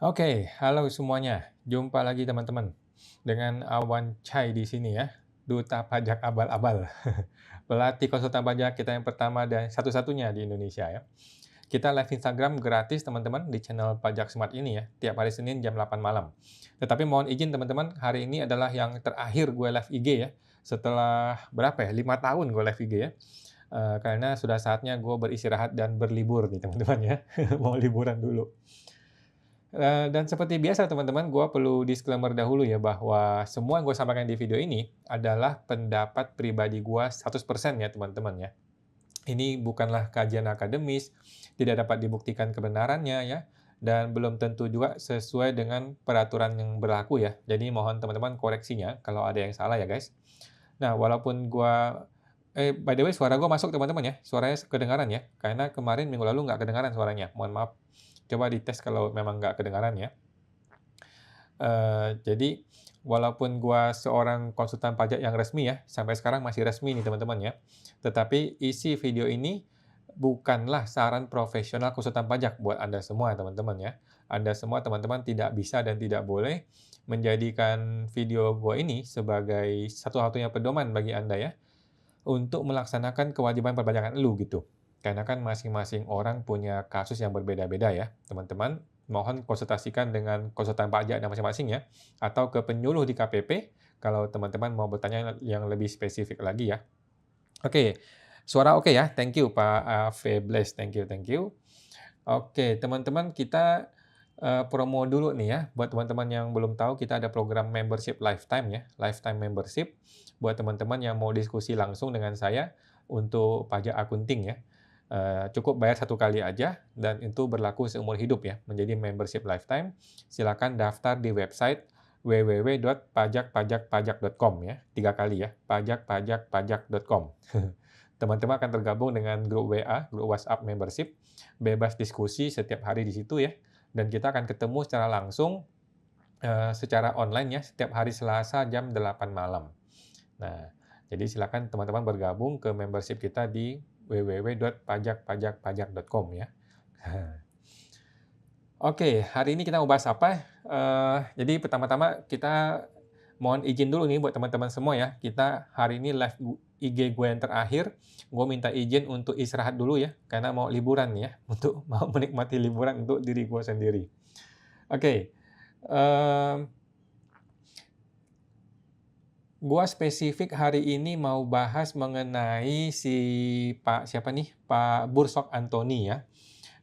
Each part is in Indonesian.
Oke, halo semuanya. Jumpa lagi teman-teman dengan Awan Chai di sini ya, duta pajak abal-abal. Pelatih konsultan pajak kita yang pertama dan satu-satunya di Indonesia ya. Kita live Instagram gratis teman-teman di channel Pajak Smart ini ya, tiap hari Senin jam 8 malam. Tetapi mohon izin teman-teman, hari ini adalah yang terakhir gue live IG ya. Setelah berapa ya? 5 tahun gue live IG ya. Karena sudah saatnya gue beristirahat dan berlibur nih teman-teman ya. Mau liburan dulu. Dan seperti biasa teman-teman, gue perlu disclaimer dahulu ya bahwa semua yang gue sampaikan di video ini adalah pendapat pribadi gue 100% ya teman-teman ya. Ini bukanlah kajian akademis, tidak dapat dibuktikan kebenarannya ya, dan belum tentu juga sesuai dengan peraturan yang berlaku ya. Jadi mohon teman-teman koreksinya kalau ada yang salah ya guys. Nah, walaupun by the way suara gue masuk teman-teman ya, suaranya kedengaran ya, karena kemarin minggu lalu nggak kedengaran suaranya, mohon maaf. Coba dites kalau memang nggak kedengaran ya. Jadi walaupun gua seorang konsultan pajak yang resmi ya, sampai sekarang masih resmi nih teman-teman ya. Tetapi isi video ini bukanlah saran profesional konsultan pajak buat Anda semua teman-teman ya. Anda semua teman-teman tidak bisa dan tidak boleh menjadikan video gua ini sebagai satu-satunya pedoman bagi Anda ya, untuk melaksanakan kewajiban perpajakan lu gitu. Karena kan masing-masing orang punya kasus yang berbeda-beda ya, teman-teman. Mohon konsultasikan dengan konsultan pajak Anda masing-masing ya, atau ke penyuluh di KPP kalau teman-teman mau bertanya yang lebih spesifik lagi ya. Oke, suara oke ya? Thank you Pak Febles, thank you, thank you. Oke, teman-teman kita promo dulu nih ya. Buat teman-teman yang belum tahu, kita ada program membership lifetime ya, lifetime membership. Buat teman-teman yang mau diskusi langsung dengan saya untuk pajak akunting ya. Cukup bayar satu kali aja dan itu berlaku seumur hidup ya, menjadi membership lifetime. Silakan daftar di website www.pajakpajakpajak.com ya, 3 kali ya, pajakpajakpajak.com. Teman-teman akan tergabung dengan grup WA, grup WhatsApp membership, bebas diskusi setiap hari di situ ya, dan kita akan ketemu secara langsung, secara online ya, setiap hari Selasa jam 8 malam. Nah, jadi silakan teman-teman bergabung ke membership kita di www.pajakpajakpajak.com ya. Oke, hari ini kita mau bahas apa? Jadi pertama-tama kita mohon izin dulu nih buat teman-teman semua ya. Kita hari ini live IG gue yang terakhir. Gue minta izin untuk istirahat dulu ya, karena mau liburan ya, untuk mau menikmati liburan untuk diri gue sendiri. Oke, gua spesifik hari ini mau bahas mengenai si Pak siapa nih, Pak Bursok Antoni ya.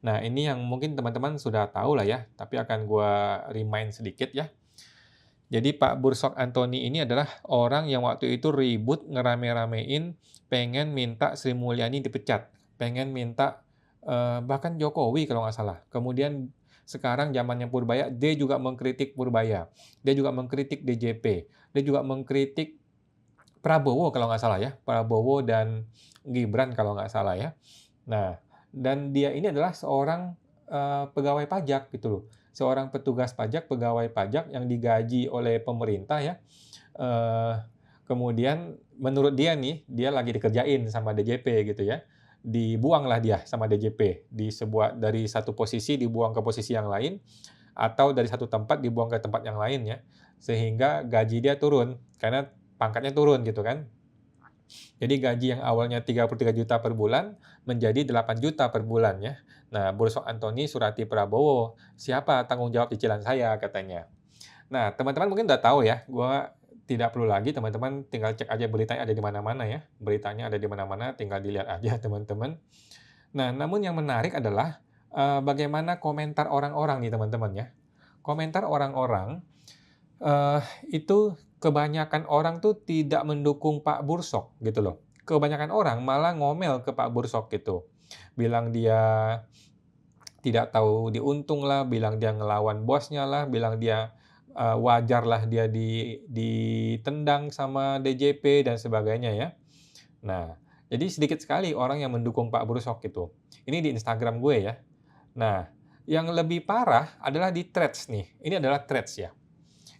Nah, ini yang mungkin teman-teman sudah tahu lah ya, tapi akan gua remind sedikit ya. Jadi Pak Bursok Antoni ini adalah orang yang waktu itu ribut ngerame-ramein pengen minta Sri Mulyani dipecat, pengen minta, bahkan Jokowi kalau nggak salah. Kemudian sekarang zamannya Purbaya, dia juga mengkritik Purbaya, dia juga mengkritik DJP, dia juga mengkritik Prabowo kalau nggak salah ya, Prabowo dan Gibran kalau nggak salah ya. Nah, dan dia ini adalah seorang, pegawai pajak gitu loh, seorang petugas pajak, pegawai pajak yang digaji oleh pemerintah ya, eee, kemudian menurut dia nih, dia lagi dikerjain sama DJP gitu ya, dibuanglah dia sama DJP, dari satu posisi dibuang ke posisi yang lain, atau dari satu tempat dibuang ke tempat yang lain ya, sehingga gaji dia turun, karena pangkatnya turun gitu kan. Jadi gaji yang awalnya 33 juta per bulan menjadi 8 juta per bulan ya. Nah, Bursok Antoni surati Prabowo, "Siapa tanggung jawab cicilan saya?" katanya. Nah, teman-teman mungkin udah tahu ya, gua tidak perlu lagi teman-teman tinggal cek aja beritanya ada di mana-mana ya. Beritanya ada di mana-mana, tinggal dilihat aja teman-teman. Nah, namun yang menarik adalah, bagaimana komentar orang-orang nih teman-teman ya. Komentar orang-orang, itu kebanyakan orang tuh tidak mendukung Pak Bursok gitu loh. Kebanyakan orang malah ngomel ke Pak Bursok gitu. Bilang dia tidak tahu diuntung lah, bilang dia ngelawan bosnya lah, bilang dia, wajarlah dia ditendang sama DJP dan sebagainya ya. Nah, jadi sedikit sekali orang yang mendukung Pak Bursok gitu. Ini di Instagram gue ya. Nah, yang lebih parah adalah di Threads nih. Ini adalah Threads ya.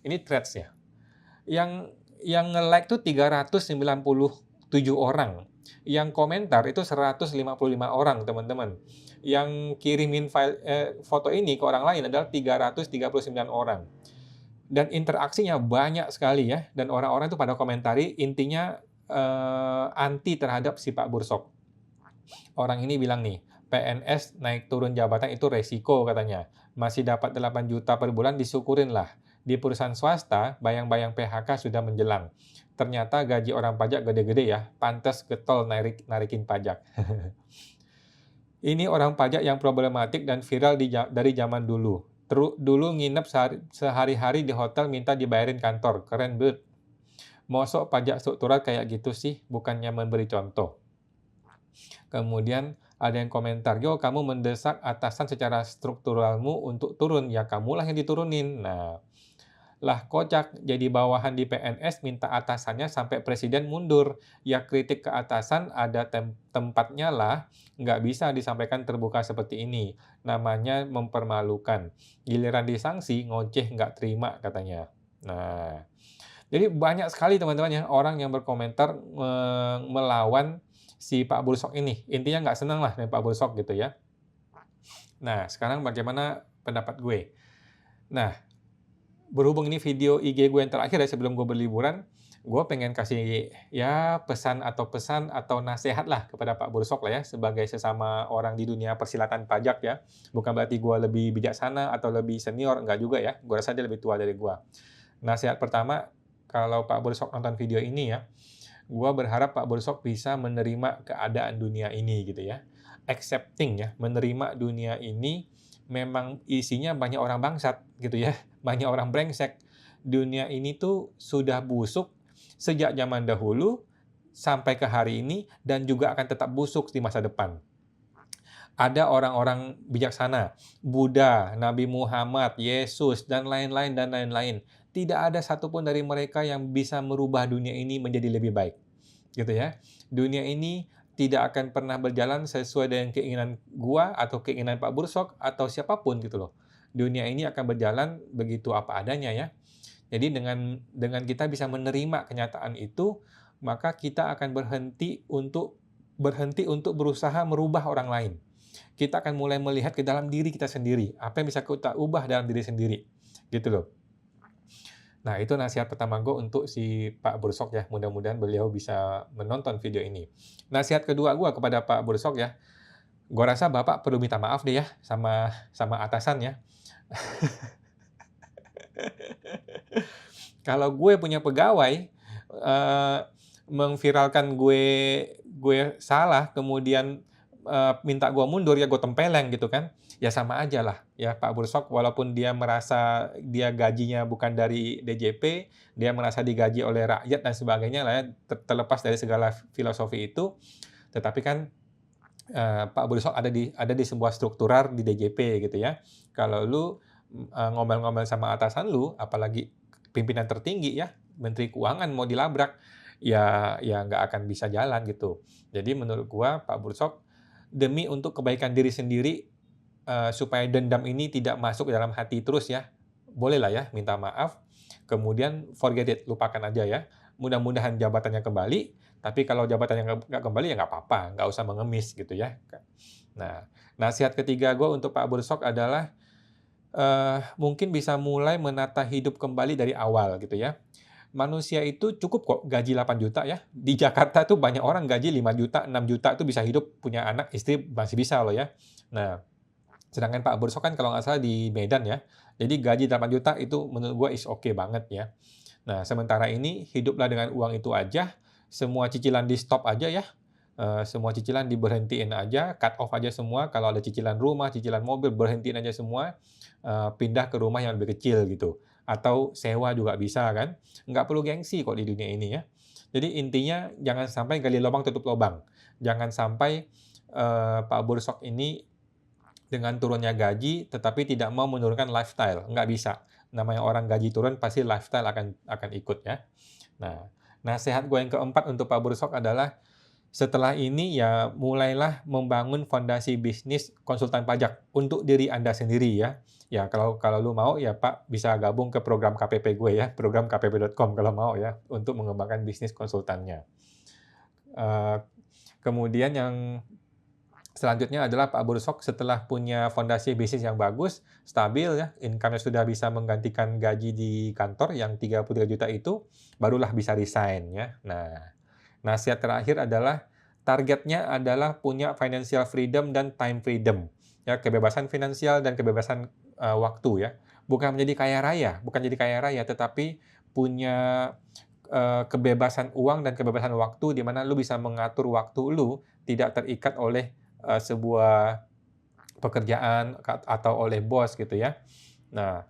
Ini Threads ya. Yang nge-like tuh 397 orang. Yang komentar itu 155 orang, teman-teman. Yang kirimin foto ini ke orang lain adalah 339 orang. Dan interaksinya banyak sekali ya, dan orang-orang itu pada komentari, intinya, anti terhadap si Pak Bursok. Orang ini bilang nih, "PNS naik turun jabatan itu resiko," katanya. "Masih dapat 8 juta per bulan disyukurin lah. Di perusahaan swasta, bayang-bayang PHK sudah menjelang. Ternyata gaji orang pajak gede-gede ya, pantes getol narikin pajak." Ini orang pajak yang problematik dan viral dari zaman dulu. Dulu nginep sehari-hari di hotel minta dibayarin kantor, keren bet. Mosok pajak struktural kayak gitu sih, bukannya memberi contoh. Kemudian ada yang komentar, "Yo, kamu mendesak atasan secara strukturalmu untuk turun, ya kamulah yang diturunin." Nah, lah kocak, jadi bawahan di PNS minta atasannya sampai presiden mundur. Ya kritik ke atasan ada tempatnya lah, nggak bisa disampaikan terbuka seperti ini. Namanya mempermalukan. Giliran disanksi, ngoceh nggak terima katanya. Nah, jadi banyak sekali teman-teman ya, orang yang berkomentar melawan si Pak Bulsok ini. Intinya nggak senang lah dengan Pak Bulsok gitu ya. Nah, sekarang bagaimana pendapat gue? Nah, berhubung ini video IG gue yang terakhir ya sebelum gue berliburan, gue pengen kasih ya pesan atau nasihat lah kepada Pak Bulsok lah ya, sebagai sesama orang di dunia persilatan pajak ya. Bukan berarti gue lebih bijaksana atau lebih senior, enggak juga ya. Gue rasa dia lebih tua dari gue. Nasihat pertama, kalau Pak Bulsok nonton video ini ya, gue berharap Pak Bulsok bisa menerima keadaan dunia ini gitu ya. Accepting ya, menerima dunia ini memang isinya banyak orang bangsat gitu ya, banyak orang brengsek. Dunia ini tuh sudah busuk sejak zaman dahulu sampai ke hari ini dan juga akan tetap busuk di masa depan. Ada orang-orang bijaksana, Buddha, Nabi Muhammad, Yesus, dan lain-lain dan lain-lain. Tidak ada satupun dari mereka yang bisa merubah dunia ini menjadi lebih baik. Gitu ya. Dunia ini tidak akan pernah berjalan sesuai dengan keinginan gua atau keinginan Pak Bursok atau siapapun gitu loh. Dunia ini akan berjalan begitu apa adanya ya. Jadi dengan kita bisa menerima kenyataan itu, maka kita akan berhenti untuk berusaha merubah orang lain. Kita akan mulai melihat ke dalam diri kita sendiri, apa yang bisa kita ubah dalam diri sendiri. Gitu loh. Nah, itu nasihat pertama gue untuk si Pak Bursok ya. Mudah-mudahan beliau bisa menonton video ini. Nasihat kedua gue kepada Pak Bursok ya. Gue rasa Bapak perlu minta maaf deh ya sama atasan ya. Kalau gue punya pegawai mengviralkan gue salah, kemudian minta gue mundur, ya gue tempeleng gitu kan. Ya sama aja lah ya Pak Bursok, walaupun dia merasa dia gajinya bukan dari DJP, dia merasa digaji oleh rakyat dan sebagainya lah ya, terlepas dari segala filosofi itu, tetapi kan Pak Bursok ada di sebuah struktural di DJP gitu ya. Kalau lu ngomel-ngomel sama atasan lu, apalagi pimpinan tertinggi ya, Menteri Keuangan mau dilabrak, ya nggak akan bisa jalan gitu. Jadi menurut gua Pak Bursok, demi untuk kebaikan diri sendiri, supaya dendam ini tidak masuk ke dalam hati terus ya, bolehlah ya minta maaf, kemudian forget it, lupakan aja ya. Mudah-mudahan jabatannya kembali, tapi kalau jabatannya nggak kembali ya nggak apa-apa, nggak usah mengemis gitu ya. Nah, nasihat ketiga gue untuk Pak Bursok adalah mungkin bisa mulai menata hidup kembali dari awal gitu ya. Manusia itu cukup kok gaji 8 juta ya. Di Jakarta tuh banyak orang gaji 5 juta, 6 juta tuh bisa hidup, punya anak, istri masih bisa loh ya. Nah, sedangkan Pak Bursok kan kalau nggak salah di Medan ya. Jadi gaji 8 juta itu menurut gue is oke banget ya. Nah, sementara ini hiduplah dengan uang itu aja, semua cicilan di stop aja ya. Semua cicilan diberhentiin aja, cut off aja semua. Kalau ada cicilan rumah, cicilan mobil, berhentiin aja semua. Pindah ke rumah yang lebih kecil gitu. Atau sewa juga bisa kan. Nggak perlu gengsi kok di dunia ini ya. Jadi intinya jangan sampai gali lubang tutup lubang. Jangan sampai Pak Bursok ini dengan turunnya gaji tetapi tidak mau menurunkan lifestyle. Nggak bisa. Namanya orang gaji turun pasti lifestyle akan ikut ya. Nah, nasihat gue yang keempat untuk Pak Bursok adalah setelah ini ya mulailah membangun fondasi bisnis konsultan pajak untuk diri Anda sendiri ya. Ya kalau lu mau ya Pak bisa gabung ke program KPP gue ya, program kpp.com kalau mau ya, untuk mengembangkan bisnis konsultannya. Kemudian yang selanjutnya adalah Pak Bursok setelah punya fondasi bisnis yang bagus, stabil ya, income-nya sudah bisa menggantikan gaji di kantor yang 33 juta itu, barulah bisa resign ya. Nah, nasihat terakhir adalah targetnya adalah punya financial freedom dan time freedom. Ya, kebebasan finansial dan kebebasan waktu ya. Bukan menjadi kaya raya, bukan jadi kaya raya, tetapi punya kebebasan uang dan kebebasan waktu di mana lu bisa mengatur waktu lu tidak terikat oleh sebuah pekerjaan atau oleh bos gitu ya. Nah,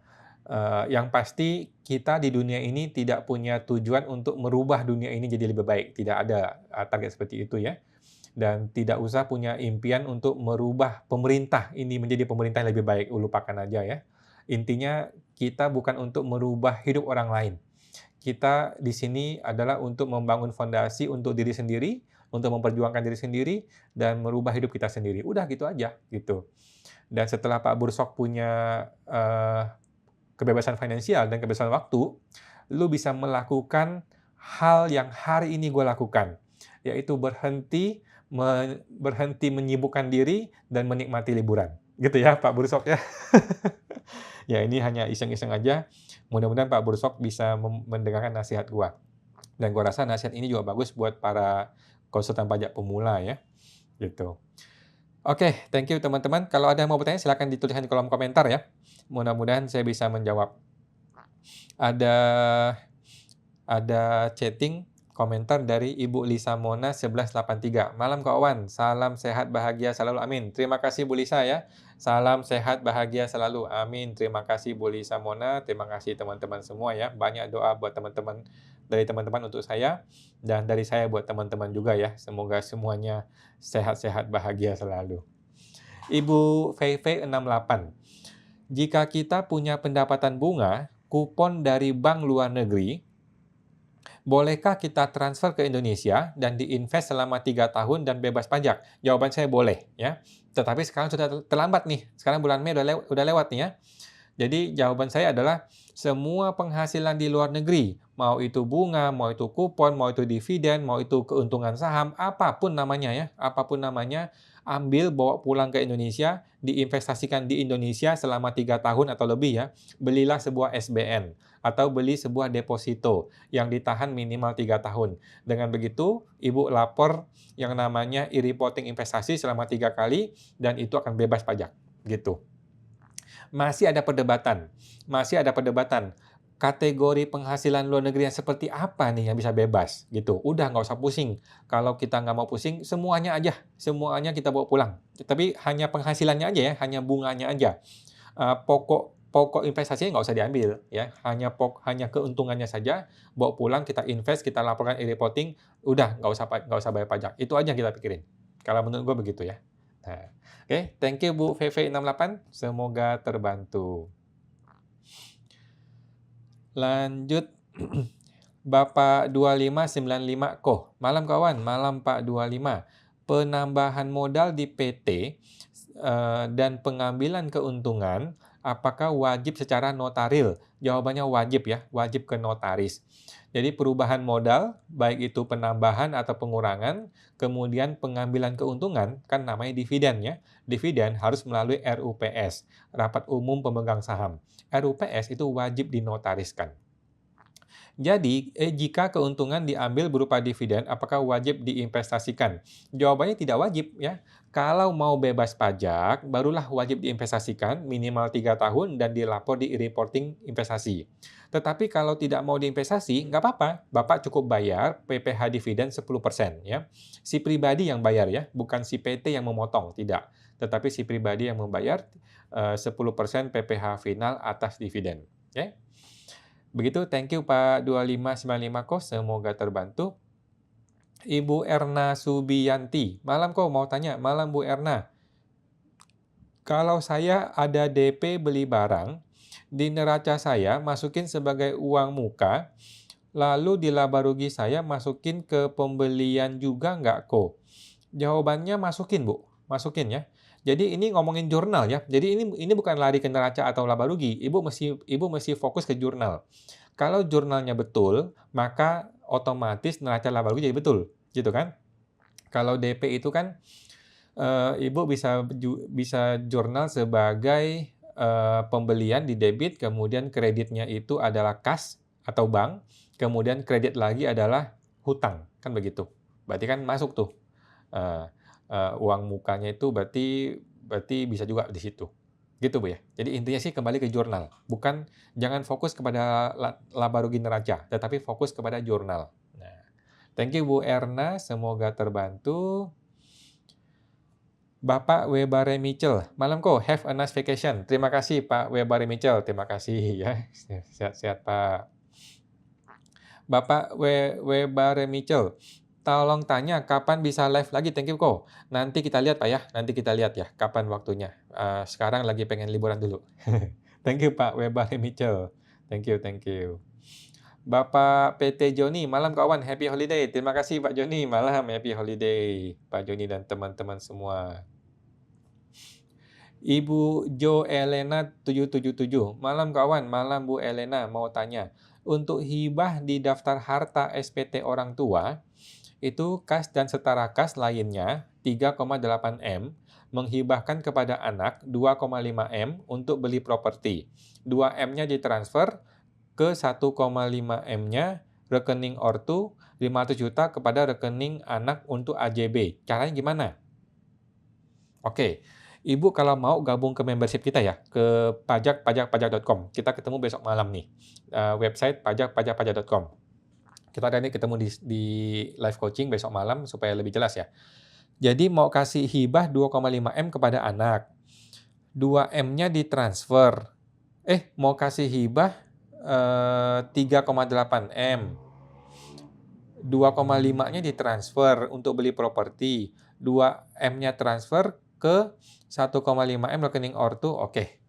yang pasti kita di dunia ini tidak punya tujuan untuk merubah dunia ini jadi lebih baik, tidak ada target seperti itu ya. Dan tidak usah punya impian untuk merubah pemerintah ini menjadi pemerintah yang lebih baik, lupakan aja ya. Intinya kita bukan untuk merubah hidup orang lain. Kita di sini adalah untuk membangun fondasi untuk diri sendiri, untuk memperjuangkan diri sendiri, dan merubah hidup kita sendiri. Udah gitu aja, gitu. Dan setelah Pak Bursok punya kebebasan finansial dan kebebasan waktu, lu bisa melakukan hal yang hari ini gue lakukan, yaitu berhenti menyibukkan diri dan menikmati liburan. Gitu ya Pak Bursok ya. Ya ini hanya iseng-iseng aja. Mudah-mudahan Pak Bursok bisa mendengarkan nasihat gua. Dan gua rasa nasihat ini juga bagus buat para konsultan pajak pemula ya. Gitu. Oke, thank you teman-teman. Kalau ada yang mau bertanya silahkan dituliskan di kolom komentar ya. Mudah-mudahan saya bisa menjawab. Ada chatting komentar dari Ibu Lisa Mona 1183. Malam Kak Owan, salam sehat bahagia selalu, amin. Terima kasih Bu Lisa ya. Salam sehat bahagia selalu, amin. Terima kasih Bu Lisa Mona, terima kasih teman-teman semua ya. Banyak doa buat teman-teman, dari teman-teman untuk saya, dan dari saya buat teman-teman juga ya. Semoga semuanya sehat-sehat bahagia selalu. Ibu Fei 68. Jika kita punya pendapatan bunga, kupon dari bank luar negeri, bolehkah kita transfer ke Indonesia dan diinvest selama 3 tahun dan bebas pajak? Jawaban saya boleh, ya. Tetapi sekarang sudah terlambat nih. Sekarang bulan Mei udah lewat nih ya. Jadi jawaban saya adalah semua penghasilan di luar negeri, mau itu bunga, mau itu kupon, mau itu dividen, mau itu keuntungan saham, apapun namanya ya, apapun namanya, ambil bawa pulang ke Indonesia, diinvestasikan di Indonesia selama 3 tahun atau lebih ya. Belilah sebuah SBN atau beli sebuah deposito yang ditahan minimal 3 tahun. Dengan begitu, Ibu lapor yang namanya e-reporting investasi selama 3 kali dan itu akan bebas pajak, gitu. Masih ada perdebatan. Kategori penghasilan luar negeri yang seperti apa nih yang bisa bebas, gitu. Udah nggak usah pusing. Kalau kita nggak mau pusing, semuanya aja. Semuanya kita bawa pulang. Tapi hanya penghasilannya aja ya, hanya bunganya aja. Pokok investasinya nggak usah diambil ya, hanya keuntungannya saja, bawa pulang, kita invest, kita laporkan e-reporting, udah nggak usah bayar pajak. Itu aja yang kita pikirin. Kalau menurut gue begitu ya. Nah, oke, thank you Bu VV68, semoga terbantu. Lanjut, Bapak 2595 Koh. Malam kawan, malam Pak 25. Penambahan modal di PT dan pengambilan keuntungan, apakah wajib secara notaril? Jawabannya wajib ya, wajib ke notaris. Jadi perubahan modal, baik itu penambahan atau pengurangan, kemudian pengambilan keuntungan, kan namanya dividen ya. Dividen harus melalui RUPS, Rapat Umum Pemegang Saham. RUPS itu wajib dinotariskan. Jadi, jika keuntungan diambil berupa dividen, apakah wajib diinvestasikan? Jawabannya tidak wajib ya. Kalau mau bebas pajak, barulah wajib diinvestasikan minimal 3 tahun dan dilapor di e-reporting investasi. Tetapi kalau tidak mau diinvestasi, nggak apa-apa. Bapak cukup bayar PPh dividen 10% ya. Si pribadi yang bayar ya, bukan si PT yang memotong, tidak. Tetapi si pribadi yang membayar 10% PPh final atas dividen. Oke? Begitu, thank you Pak 2595 Ko, semoga terbantu. Ibu Erna Subiyanti, malam kok mau tanya, malam Bu Erna. Kalau saya ada DP beli barang, di neraca saya masukin sebagai uang muka, lalu di laba rugi saya masukin ke pembelian juga nggak kok? Jawabannya masukin Bu, masukin ya. Jadi ini ngomongin jurnal ya. Jadi ini bukan lari ke neraca atau laba rugi. Ibu mesti fokus ke jurnal. Kalau jurnalnya betul, maka otomatis neraca laba rugi jadi betul, gitu kan? Kalau DP itu kan, Ibu bisa jurnal sebagai, pembelian di debit, kemudian kreditnya itu adalah kas atau bank, kemudian kredit lagi adalah hutang, kan begitu. Berarti kan masuk tuh, eee uang mukanya itu berarti berarti bisa juga di situ. Gitu, Bu, ya. Jadi intinya sih kembali ke jurnal, jangan fokus kepada laba rugi neraca, tetapi fokus kepada jurnal. Nah, thank you Bu Erna, semoga terbantu. Bapak Webare Mitchell, malam kok, have a nice vacation. Terima kasih Pak Webare Mitchell, terima kasih ya. Sehat-sehat Pak. Bapak Webare Mitchell, tolong tanya kapan bisa live lagi, thank you kok. Nanti kita lihat Pak ya, nanti kita lihat ya kapan waktunya. Sekarang lagi pengen liburan dulu. Thank you Pak Webare Mitchell. Thank you, thank you. Bapak PT Joni, malam kawan, happy holiday. Terima kasih Pak Joni, malam happy holiday. Pak Joni dan teman-teman semua. Ibu Jo Elena 777, malam kawan, malam Bu Elena, mau tanya. Untuk hibah di daftar harta SPT orang tua, itu kas dan setara kas lainnya 3,8 M, menghibahkan kepada anak 2,5 M untuk beli properti. 2 M-nya ditransfer ke 1,5 M-nya rekening ortu, 500 juta kepada rekening anak untuk AJB. Caranya gimana? Oke, Ibu kalau mau gabung ke membership kita ya, ke pajakpajakpajak.com. Kita ketemu besok malam nih, website pajakpajakpajak.com. Kita ada nih ketemu di live coaching besok malam supaya lebih jelas ya. Jadi mau kasih hibah 2,5 M kepada anak. 2 M-nya ditransfer. Mau kasih hibah 3,8 M. 2,5-nya ditransfer untuk beli properti. 2 M-nya transfer ke 1,5 M rekening ortu. Oke.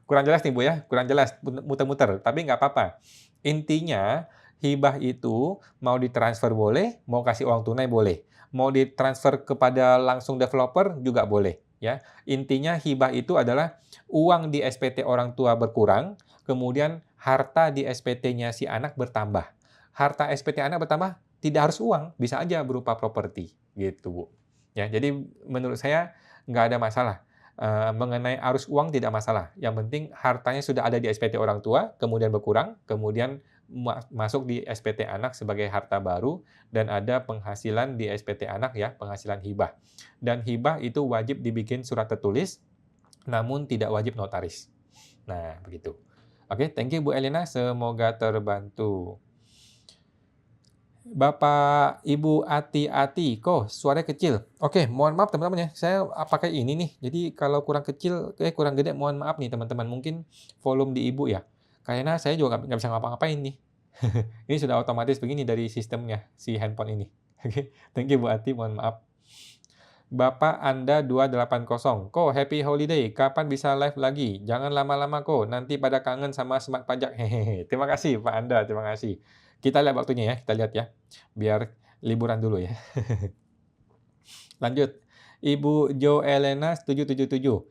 Kurang jelas nih Bu ya, kurang jelas, muter-muter, tapi nggak apa-apa. Intinya hibah itu mau ditransfer boleh, mau kasih uang tunai boleh. Mau ditransfer kepada langsung developer juga boleh ya. Intinya hibah itu adalah uang di SPT orang tua berkurang, kemudian harta di SPT-nya si anak bertambah. Harta SPT anak bertambah tidak harus uang, bisa aja berupa properti gitu, Bu. Ya, jadi menurut saya nggak ada masalah. Mengenai arus uang tidak masalah. Yang penting hartanya sudah ada di SPT orang tua, kemudian berkurang, kemudian masuk di SPT anak sebagai harta baru, dan ada penghasilan di SPT anak ya, penghasilan hibah. Dan hibah itu wajib dibikin surat tertulis, namun tidak wajib notaris. Nah, begitu. Oke, thank you Bu Elena, semoga terbantu. Bapak Ibu Ati-Ati, kok suaranya kecil? Oke, mohon maaf teman-teman ya, saya pakai ini nih, jadi kalau kurang kecil, kurang gede, mohon maaf nih teman-teman, mungkin volume di Ibu ya. Karena saya juga nggak bisa ngapa-ngapain nih. Ini sudah otomatis begini dari sistemnya, si handphone ini. Oke, thank you Bu Ati, mohon maaf. Bapak Anda 280, kok happy holiday, kapan bisa live lagi? Jangan lama-lama kok, nanti pada kangen sama Smart Pajak, hehehe. Terima kasih Pak Anda, terima kasih. Kita lihat waktunya ya, kita lihat ya, biar liburan dulu ya. Lanjut, Ibu Jo Elena 777.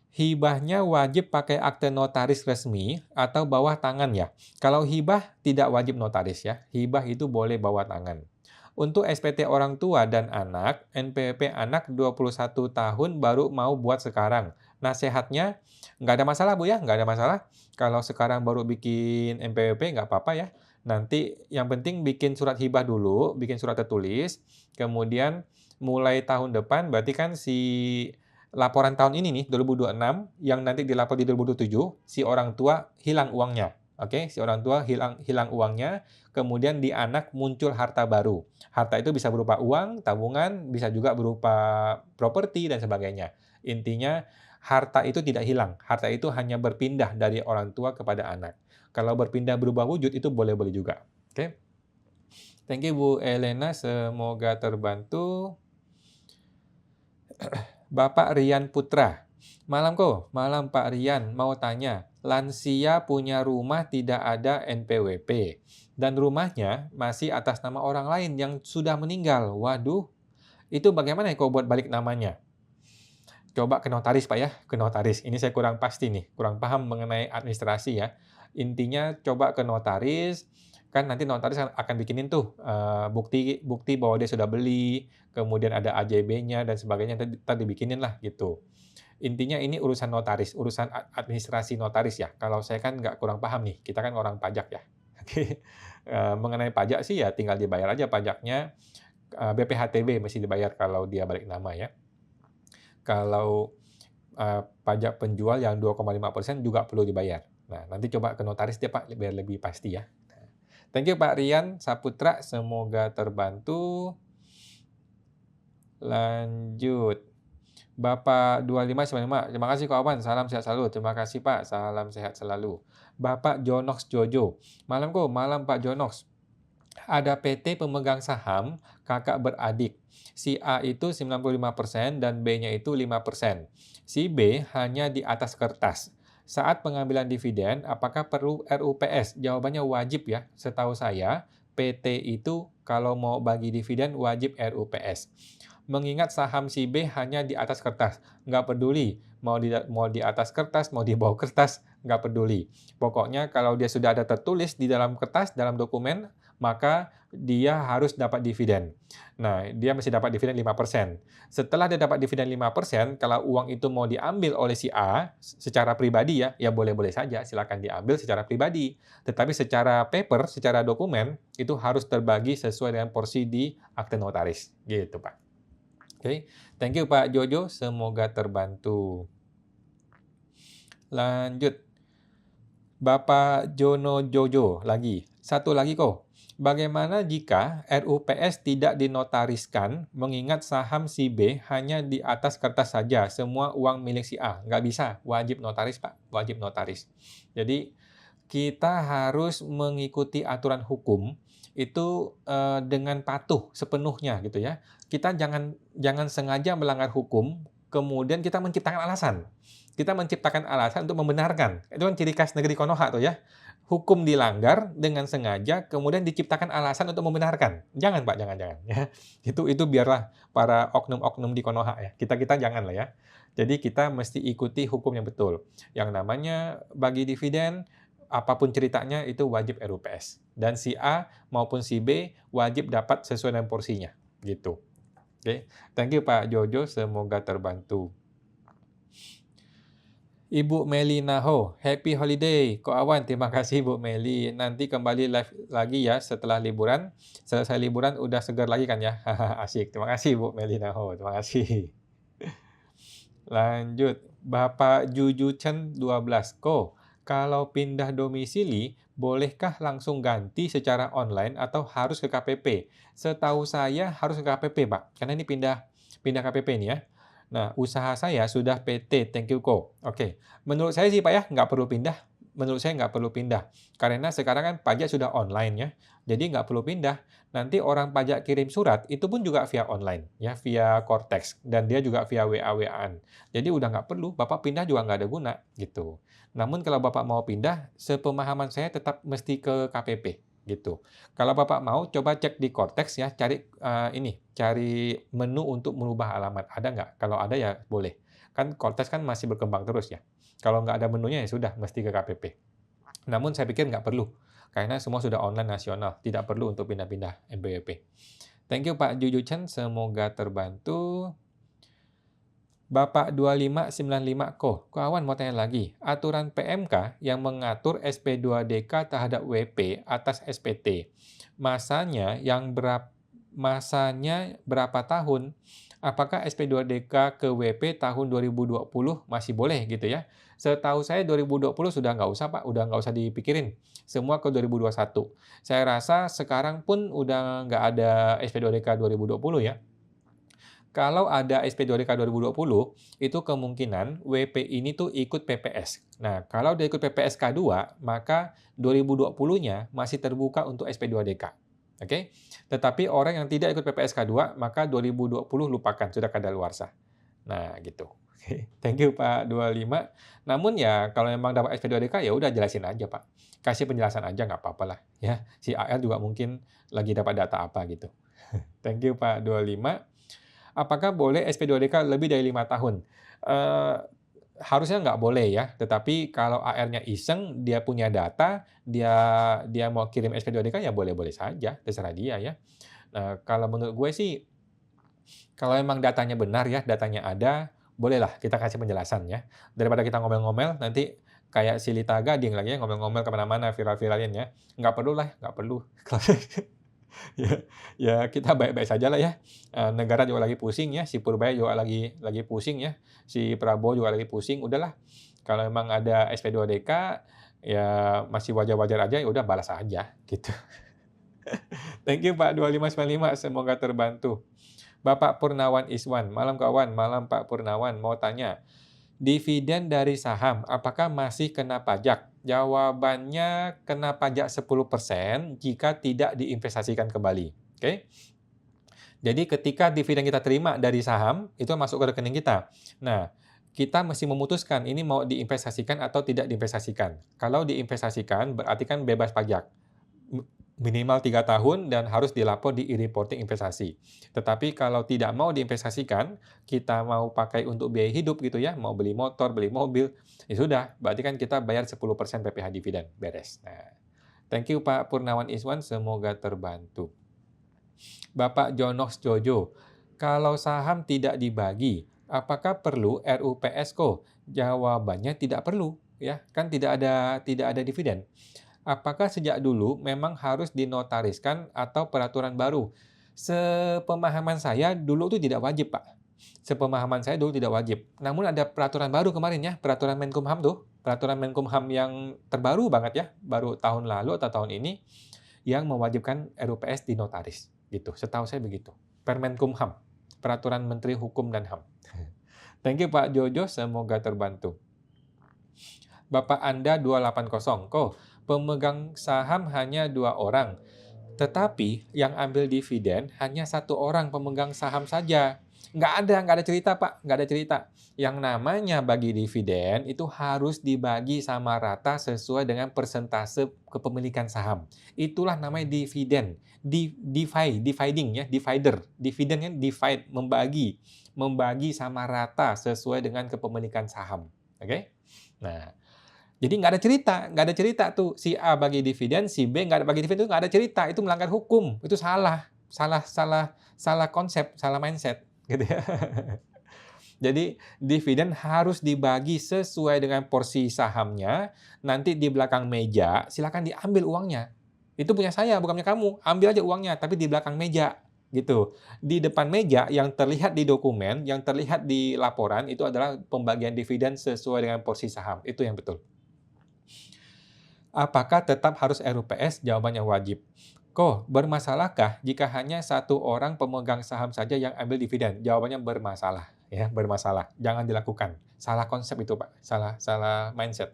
Hibahnya wajib pakai akte notaris resmi atau bawah tangan ya. Kalau hibah tidak wajib notaris ya, hibah itu boleh bawah tangan. Untuk SPT orang tua dan anak, NPWP anak 21 tahun baru mau buat sekarang. Nasehatnya, nggak ada masalah Bu ya, nggak ada masalah. Kalau sekarang baru bikin NPWP nggak apa-apa ya. Nanti yang penting bikin surat hibah dulu, bikin surat tertulis, kemudian mulai tahun depan berarti kan si laporan tahun ini nih 2026 yang nanti dilapor di 2027 si orang tua hilang uangnya. Oke, si orang tua hilang uangnya, kemudian di anak muncul harta baru. Harta itu bisa berupa uang, tabungan, bisa juga berupa properti dan sebagainya. Intinya harta itu tidak hilang, harta itu hanya berpindah dari orang tua kepada anak. Kalau berpindah berubah wujud itu boleh-boleh juga. Oke. Thank you Bu Elena, semoga terbantu. Bapak Rian Putra. Malam kok, malam Pak Rian, mau tanya. Lansia punya rumah tidak ada NPWP dan rumahnya masih atas nama orang lain yang sudah meninggal. Waduh, itu bagaimana ya kok buat balik namanya? Coba ke notaris Pak ya, ke notaris. Ini saya kurang pasti nih, kurang paham mengenai administrasi ya. Intinya coba ke notaris, kan nanti notaris akan bikinin tuh, bukti bukti bahwa dia sudah beli, kemudian ada AJB-nya dan sebagainya, entar dibikinin lah gitu. Intinya ini urusan notaris, urusan administrasi notaris ya. Kalau saya kan nggak kurang paham nih, kita kan orang pajak ya. Oke, mengenai pajak sih ya tinggal dibayar aja pajaknya, BPHTB mesti dibayar kalau dia balik nama ya. Kalau, pajak penjual yang 2,5% juga perlu dibayar. Nah, nanti coba ke notaris deh Pak, biar lebih pasti ya. Thank you Pak Rian Saputra, semoga terbantu. Lanjut. Bapak 2595, terima kasih kawan, salam sehat selalu. Terima kasih Pak, salam sehat selalu. Bapak Jonox Jojo, malam malam Pak Jonox. Ada PT pemegang saham, kakak beradik. Si A itu 95% dan B-nya itu 5%. Si B hanya di atas kertas. Saat pengambilan dividen, apakah perlu RUPS? Jawabannya wajib ya. Setahu saya, PT itu kalau mau bagi dividen wajib RUPS. Mengingat saham si B hanya di atas kertas. Nggak peduli, mau di atas kertas, mau di bawah kertas, nggak peduli. Pokoknya kalau dia sudah ada tertulis di dalam kertas, dalam dokumen, maka dia harus dapat dividen. Nah, dia mesti dapat dividen 5%. Setelah dia dapat dividen 5%, kalau uang itu mau diambil oleh si A secara pribadi ya, ya boleh-boleh saja, silakan diambil secara pribadi. Tetapi secara paper, secara dokumen, itu harus terbagi sesuai dengan porsi di akte notaris. Gitu, Pak. Oke, thank you Pak Jojo, semoga terbantu. Lanjut. Bapak Jono Jojo lagi. Satu lagi kok. Bagaimana jika RUPS tidak dinotariskan mengingat saham si B hanya di atas kertas saja, semua uang milik si A? Nggak bisa, wajib notaris Pak, wajib notaris. Jadi kita harus mengikuti aturan hukum itu dengan patuh sepenuhnya gitu ya. Kita jangan sengaja melanggar hukum, kemudian kita menciptakan alasan. Kita menciptakan alasan untuk membenarkan. Itu kan ciri khas negeri Konoha tuh ya. Hukum dilanggar dengan sengaja, kemudian diciptakan alasan untuk membenarkan. Jangan Pak, jangan ya. Itu biarlah para oknum-oknum di Konoha ya. Kita jangan lah ya. Jadi kita mesti ikuti hukum yang betul. Yang namanya bagi dividen, apapun ceritanya itu wajib RUPS. Dan si A maupun si B wajib dapat sesuai dengan porsinya. Gitu. Oke, thank you Pak Jojo, semoga terbantu. Ibu Meli Naho, happy holiday. Ko Awan, terima kasih Bu Meli. Nanti kembali live lagi ya setelah liburan. Selesai liburan udah segar lagi kan ya? Asik. Terima kasih Bu Meli Naho, terima kasih. Lanjut. Bapak Juju Chen 12. Kalau pindah domisili, bolehkah langsung ganti secara online atau harus ke KPP? Setahu saya harus ke KPP, Pak. Karena ini pindah KPP nih ya. Nah, usaha saya sudah PT Thank You Co. Oke. Menurut saya sih Pak ya, nggak perlu pindah. Menurut saya nggak perlu pindah. Karena sekarang kan pajak sudah online ya. Jadi nggak perlu pindah. Nanti orang pajak kirim surat, itu pun juga via online. Ya, via Cortex. Dan dia juga via WA-WA-an. Jadi udah nggak perlu, Bapak pindah juga nggak ada guna. Gitu. Namun kalau Bapak mau pindah, sepemahaman saya tetap mesti ke KPP. Gitu. Kalau Bapak mau, coba cek di Cortex ya, cari cari menu untuk merubah alamat. Ada nggak? Kalau ada ya boleh. Kan Cortex kan masih berkembang terus ya. Kalau nggak ada menunya ya sudah, mesti ke KPP. Namun saya pikir nggak perlu, karena semua sudah online nasional, tidak perlu untuk pindah-pindah NPWP. Thank you Pak Juju Chen, semoga terbantu. Bapak 2595 Awan mau tanya lagi. Aturan PMK yang mengatur SP2DK terhadap WP atas SPT. Masanya berapa tahun? Apakah SP2DK ke WP tahun 2020 masih boleh gitu ya? Setahu saya 2020 sudah nggak usah Pak, udah nggak usah dipikirin. Semua ke 2021. Saya rasa sekarang pun udah nggak ada SP2DK 2020 ya. Kalau ada SP2DK 2020, itu kemungkinan WP ini tuh ikut PPS. Nah, kalau dia ikut PPS K2, maka 2020-nya masih terbuka untuk SP2DK. Oke? Tetapi orang yang tidak ikut PPS K2, maka 2020 lupakan, sudah kadaluarsa. Nah, gitu. Oke, thank you Pak 25. Namun ya, kalau memang dapat SP2DK, ya udah jelasin aja Pak. Kasih penjelasan aja, nggak apa-apa lah. Ya, si AR juga mungkin lagi dapat data apa gitu. Thank you Pak 25. Apakah boleh SP2DK lebih dari 5 tahun? harusnya nggak boleh ya, tetapi kalau AR-nya iseng, dia punya data, dia dia mau kirim SP2DK ya boleh-boleh saja, terserah dia ya. Nah, kalau menurut gue sih, kalau memang datanya benar ya, datanya ada, bolehlah kita kasih penjelasan ya. Daripada kita ngomel-ngomel, nanti kayak si Lita Gading lagi ya, ngomel-ngomel ke mana-mana, viral-viralin ya. Nggak perlu lah, nggak perlu. Ya ya kita baik-baik saja lah ya, negara juga lagi pusing ya, si Purbaya juga lagi pusing ya, si Prabowo juga lagi pusing, udahlah, kalau memang ada SP2DK, ya masih wajar-wajar aja, ya udah balas aja, gitu. Thank you Pak 2595, semoga terbantu. Bapak Purnawan Iswan, "Malam kawan, malam Pak Purnawan, mau tanya, dividen dari saham apakah masih kena pajak?" Jawabannya kena pajak 10% jika tidak diinvestasikan kembali, oke? Jadi ketika dividen kita terima dari saham, itu masuk ke rekening kita. Nah, kita mesti memutuskan ini mau diinvestasikan atau tidak diinvestasikan. Kalau diinvestasikan berarti kan bebas pajak. Minimal 3 tahun dan harus dilapor di e-reporting investasi. Tetapi kalau tidak mau diinvestasikan, kita mau pakai untuk biaya hidup gitu ya, mau beli motor, beli mobil, ya sudah, berarti kan kita bayar 10% PPh dividen, beres. Nah, thank you Pak Purnawan Iswan, semoga terbantu. Bapak Jonos Jojo, kalau saham tidak dibagi, apakah perlu RUPSKO? Jawabannya tidak perlu, ya, kan tidak ada dividen. Apakah sejak dulu memang harus dinotariskan atau peraturan baru? Sepemahaman saya dulu itu tidak wajib, Pak. Sepemahaman saya dulu tidak wajib. Namun ada peraturan baru kemarin ya, peraturan Menkumham tuh, peraturan Menkumham yang terbaru banget ya, baru tahun lalu atau tahun ini, yang mewajibkan RUPS dinotaris, gitu. Setahu saya begitu. Permenkumham, Peraturan Menteri Hukum dan HAM. Thank you Pak Jojo, semoga terbantu. Bapak Anda 280, kok pemegang saham hanya 2 orang, tetapi yang ambil dividen hanya 1 orang pemegang saham saja. Nggak ada cerita Pak, nggak ada cerita. Yang namanya bagi dividen itu harus dibagi sama rata sesuai dengan persentase kepemilikan saham. Itulah namanya dividen. Dividing ya, divider. Dividen kan divide, membagi sama rata sesuai dengan kepemilikan saham. Oke? Nah, jadi nggak ada cerita tuh, si A bagi dividen, si B nggak ada bagi dividen, itu nggak ada cerita, itu melanggar hukum, itu salah. Salah konsep, salah mindset, gitu ya. Jadi dividen harus dibagi sesuai dengan porsi sahamnya, nanti di belakang meja silakan diambil uangnya. Itu punya saya, bukan punya kamu, ambil aja uangnya, tapi di belakang meja, gitu. Di depan meja yang terlihat di dokumen, yang terlihat di laporan, itu adalah pembagian dividen sesuai dengan porsi saham, itu yang betul. Apakah tetap harus RUPS? Jawabannya wajib. Kok bermasalahkah jika hanya 1 orang pemegang saham saja yang ambil dividen? Jawabannya bermasalah, ya, bermasalah. Jangan dilakukan. Salah konsep itu, Pak. Salah mindset.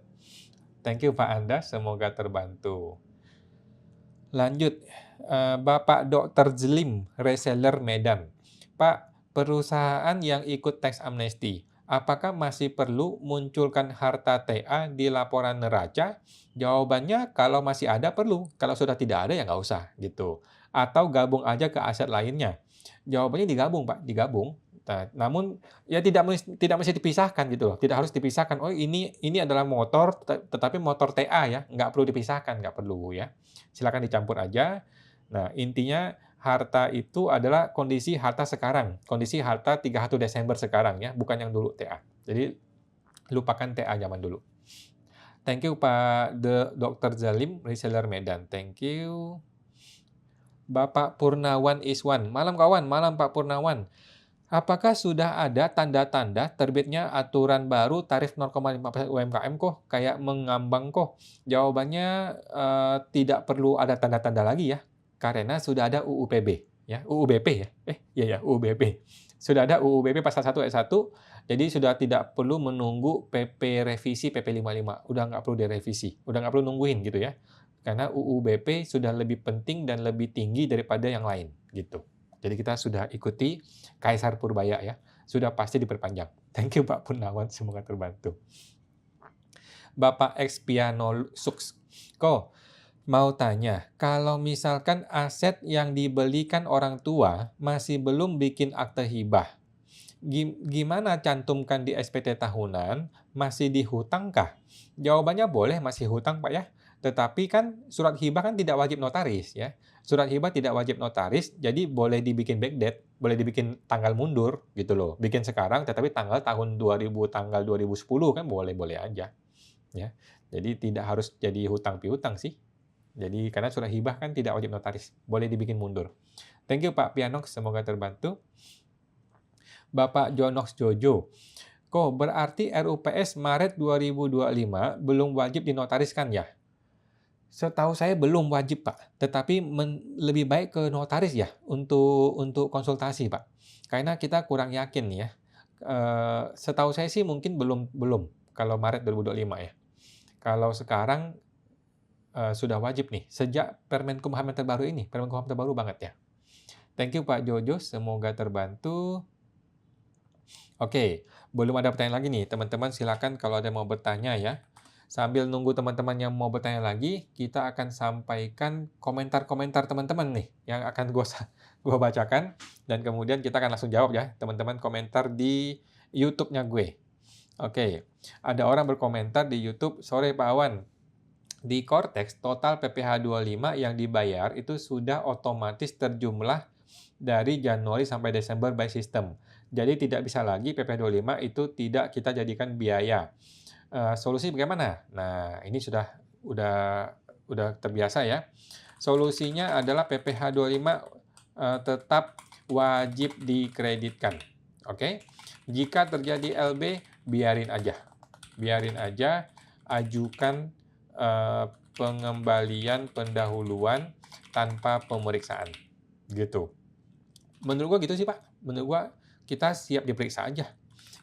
Thank you, Pak Anda. Semoga terbantu. Lanjut, Bapak Dr. Zlim, reseller Medan. Pak, perusahaan yang ikut tax amnesty, apakah masih perlu munculkan harta TA di laporan neraca? Jawabannya kalau masih ada perlu, kalau sudah tidak ada ya nggak usah gitu. Atau gabung aja ke aset lainnya. Jawabannya digabung Pak, digabung. Nah, namun ya tidak mesti dipisahkan gitu loh, tidak harus dipisahkan. Oh ini adalah motor, tetapi motor TA ya, nggak perlu dipisahkan, nggak perlu ya. Silakan dicampur aja. Nah, intinya harta itu adalah kondisi harta sekarang, kondisi harta 31 Desember sekarang ya, bukan yang dulu TA. Jadi lupakan TA zaman dulu. Thank you Pak Dr. Zalim, reseller Medan. Thank you. Bapak Purnawan Iswan. Malam kawan, malam Pak Purnawan. Apakah sudah ada tanda-tanda terbitnya aturan baru tarif 0,5% UMKM kok? Kayak mengambang kok? Jawabannya tidak perlu ada tanda-tanda lagi ya, karena sudah ada UU PB ya, UU BP ya. Iya ya, UU BP. Sudah ada UU BP pasal 1 ayat 1, jadi sudah tidak perlu menunggu PP revisi PP 55. Udah nggak perlu direvisi, udah nggak perlu nungguin gitu ya. Karena UU BP sudah lebih penting dan lebih tinggi daripada yang lain gitu. Jadi kita sudah ikuti Kaisar Purbaya ya, sudah pasti diperpanjang. Thank you Pak Purnawan, semoga terbantu. Bapak Expiano Sux, kok mau tanya, kalau misalkan aset yang dibelikan orang tua masih belum bikin akte hibah, Gimana cantumkan di SPT tahunan, masih dihutangkah? Jawabannya boleh masih hutang, Pak, ya. Tetapi kan surat hibah kan tidak wajib notaris, ya. Surat hibah tidak wajib notaris, jadi boleh dibikin backdate, boleh dibikin tanggal mundur, gitu loh. Bikin sekarang, tetapi tanggal tahun 2000, tanggal 2010 kan boleh-boleh aja, ya. Jadi tidak harus jadi hutang piutang sih. Jadi karena surat hibah kan tidak wajib notaris, boleh dibikin mundur. Thank you Pak Pianok, semoga terbantu. Bapak Jonox Jojo. Kok berarti RUPS Maret 2025 belum wajib dinotariskan ya? Setahu saya belum wajib, Pak. Tetapi lebih baik ke notaris ya untuk konsultasi, Pak. Karena kita kurang yakin nih ya. Setahu saya sih mungkin belum belum kalau Maret 2025 ya. Kalau sekarang sudah wajib nih sejak Permenkumham yang terbaru ini. Permenkumham terbaru banget ya. Thank you Pak Jojo, semoga terbantu. Oke, belum ada pertanyaan lagi nih. Teman-teman silakan kalau ada yang mau bertanya ya. Sambil nunggu teman-teman yang mau bertanya lagi, kita akan sampaikan komentar-komentar teman-teman nih yang akan gua bacakan dan kemudian kita akan langsung jawab ya, teman-teman komentar di YouTube-nya gue. Oke, ada orang berkomentar di YouTube, "Sore Pak Awan, di Cortex total PPh 25 yang dibayar itu sudah otomatis terjumlah dari Januari sampai Desember by system. Jadi tidak bisa lagi PPh 25 itu tidak kita jadikan biaya. Solusi bagaimana? Nah, ini udah terbiasa ya. Solusinya adalah PPh 25 tetap wajib dikreditkan. Oke? Jika terjadi LB, biarin aja. Biarin aja, ajukan pengembalian pendahuluan tanpa pemeriksaan. Gitu. Menurut gua gitu sih, Pak. Menurut gua kita siap diperiksa aja.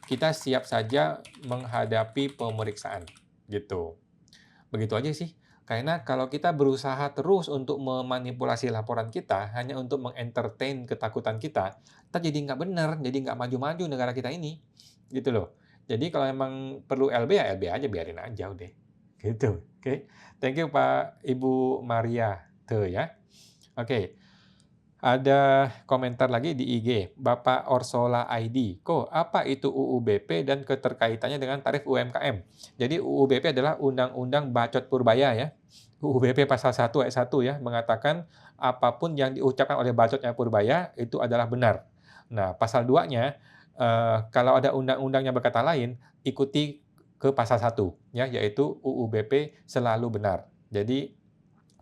Kita siap saja menghadapi pemeriksaan. Gitu. Begitu aja sih. Karena kalau kita berusaha terus untuk memanipulasi laporan kita hanya untuk mengentertain ketakutan kita jadi nggak benar, jadi nggak maju-maju negara kita ini. Gitu loh. Jadi kalau emang perlu LB ya LB aja, biarin aja udah. Gitu. Oke. Thank you Pak Ibu Maria. Tuh ya. Oke. Ada komentar lagi di IG, Bapak Orsola ID. Kok apa itu UUBP dan keterkaitannya dengan tarif UMKM? Jadi UUBP adalah Undang-Undang Bacot Purbaya ya. UUBP pasal 1 ayat 1 ya, mengatakan apapun yang diucapkan oleh bacotnya Purbaya itu adalah benar. Nah, pasal 2-nya, kalau ada undang-undang yang berkata lain, ikuti ke pasal 1 ya, yaitu UUBP selalu benar. Jadi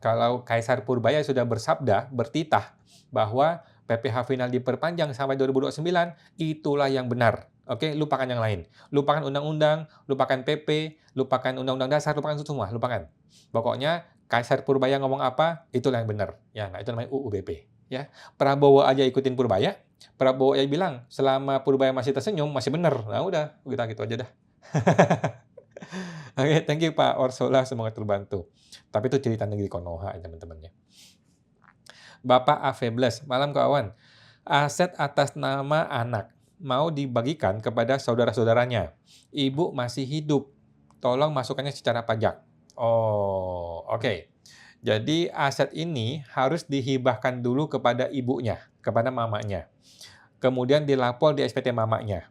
kalau Kaisar Purbaya sudah bersabda, bertitah bahwa PPh final diperpanjang sampai 2029, itulah yang benar. Oke, lupakan yang lain. Lupakan undang-undang, lupakan PP, lupakan undang-undang dasar, lupakan itu semua, lupakan. Pokoknya Kaisar Purbaya ngomong apa, itulah yang benar. Ya, nah itu namanya UUBP. Ya, Prabowo aja ikutin Purbaya. Prabowo ya bilang, selama Purbaya masih tersenyum, masih benar. Nah udah, kita gitu aja dah. Oke, thank you Pak Orsola, semoga terbantu. Tapi itu cerita negeri Konoha ya teman-teman ya. Bapak Afebles, malam kawan. Aset atas nama anak mau dibagikan kepada saudara-saudaranya. Ibu masih hidup. Tolong masukkannya secara pajak. Oh, oke. Jadi aset ini harus dihibahkan dulu kepada ibunya, kepada mamanya. Kemudian dilapor di SPT mamanya.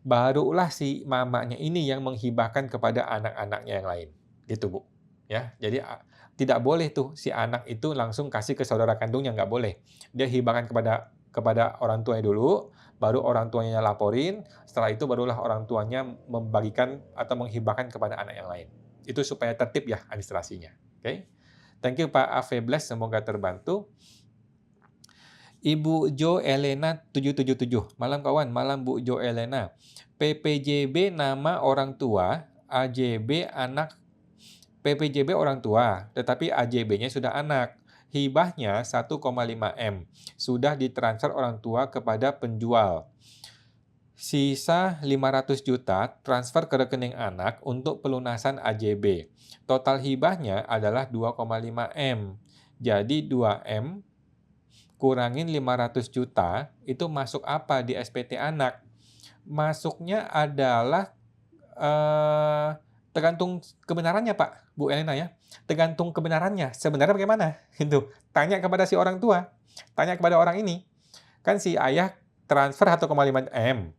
Barulah si mamanya ini yang menghibahkan kepada anak-anaknya yang lain. Gitu, Bu. Ya, jadi tidak boleh tuh si anak itu langsung kasih ke saudara kandungnya, nggak boleh. Dia hibahkan kepada orang tuanya dulu, baru orang tuanya laporin, setelah itu barulah orang tuanya membagikan atau menghibahkan kepada anak yang lain. Itu supaya tertib ya administrasinya. Oke. Thank you Pak Afebles, semoga terbantu. Ibu Jo Elena 777. Malam kawan, malam Bu Jo Elena. PPJB nama orang tua, AJB anak. PPJB orang tua, tetapi AJB-nya sudah anak. Hibahnya 1,5 M. Sudah ditransfer orang tua kepada penjual. Sisa 500 juta transfer ke rekening anak untuk pelunasan AJB. Total hibahnya adalah 2,5 M. Jadi 2 M kurangin 500 juta, itu masuk apa di SPT anak? Masuknya adalah tergantung kebenarannya Pak, Bu Elena ya. Tergantung kebenarannya. Sebenarnya bagaimana? Itu. Tanya kepada si orang tua. Tanya kepada orang ini. Kan si ayah transfer 1,5 M.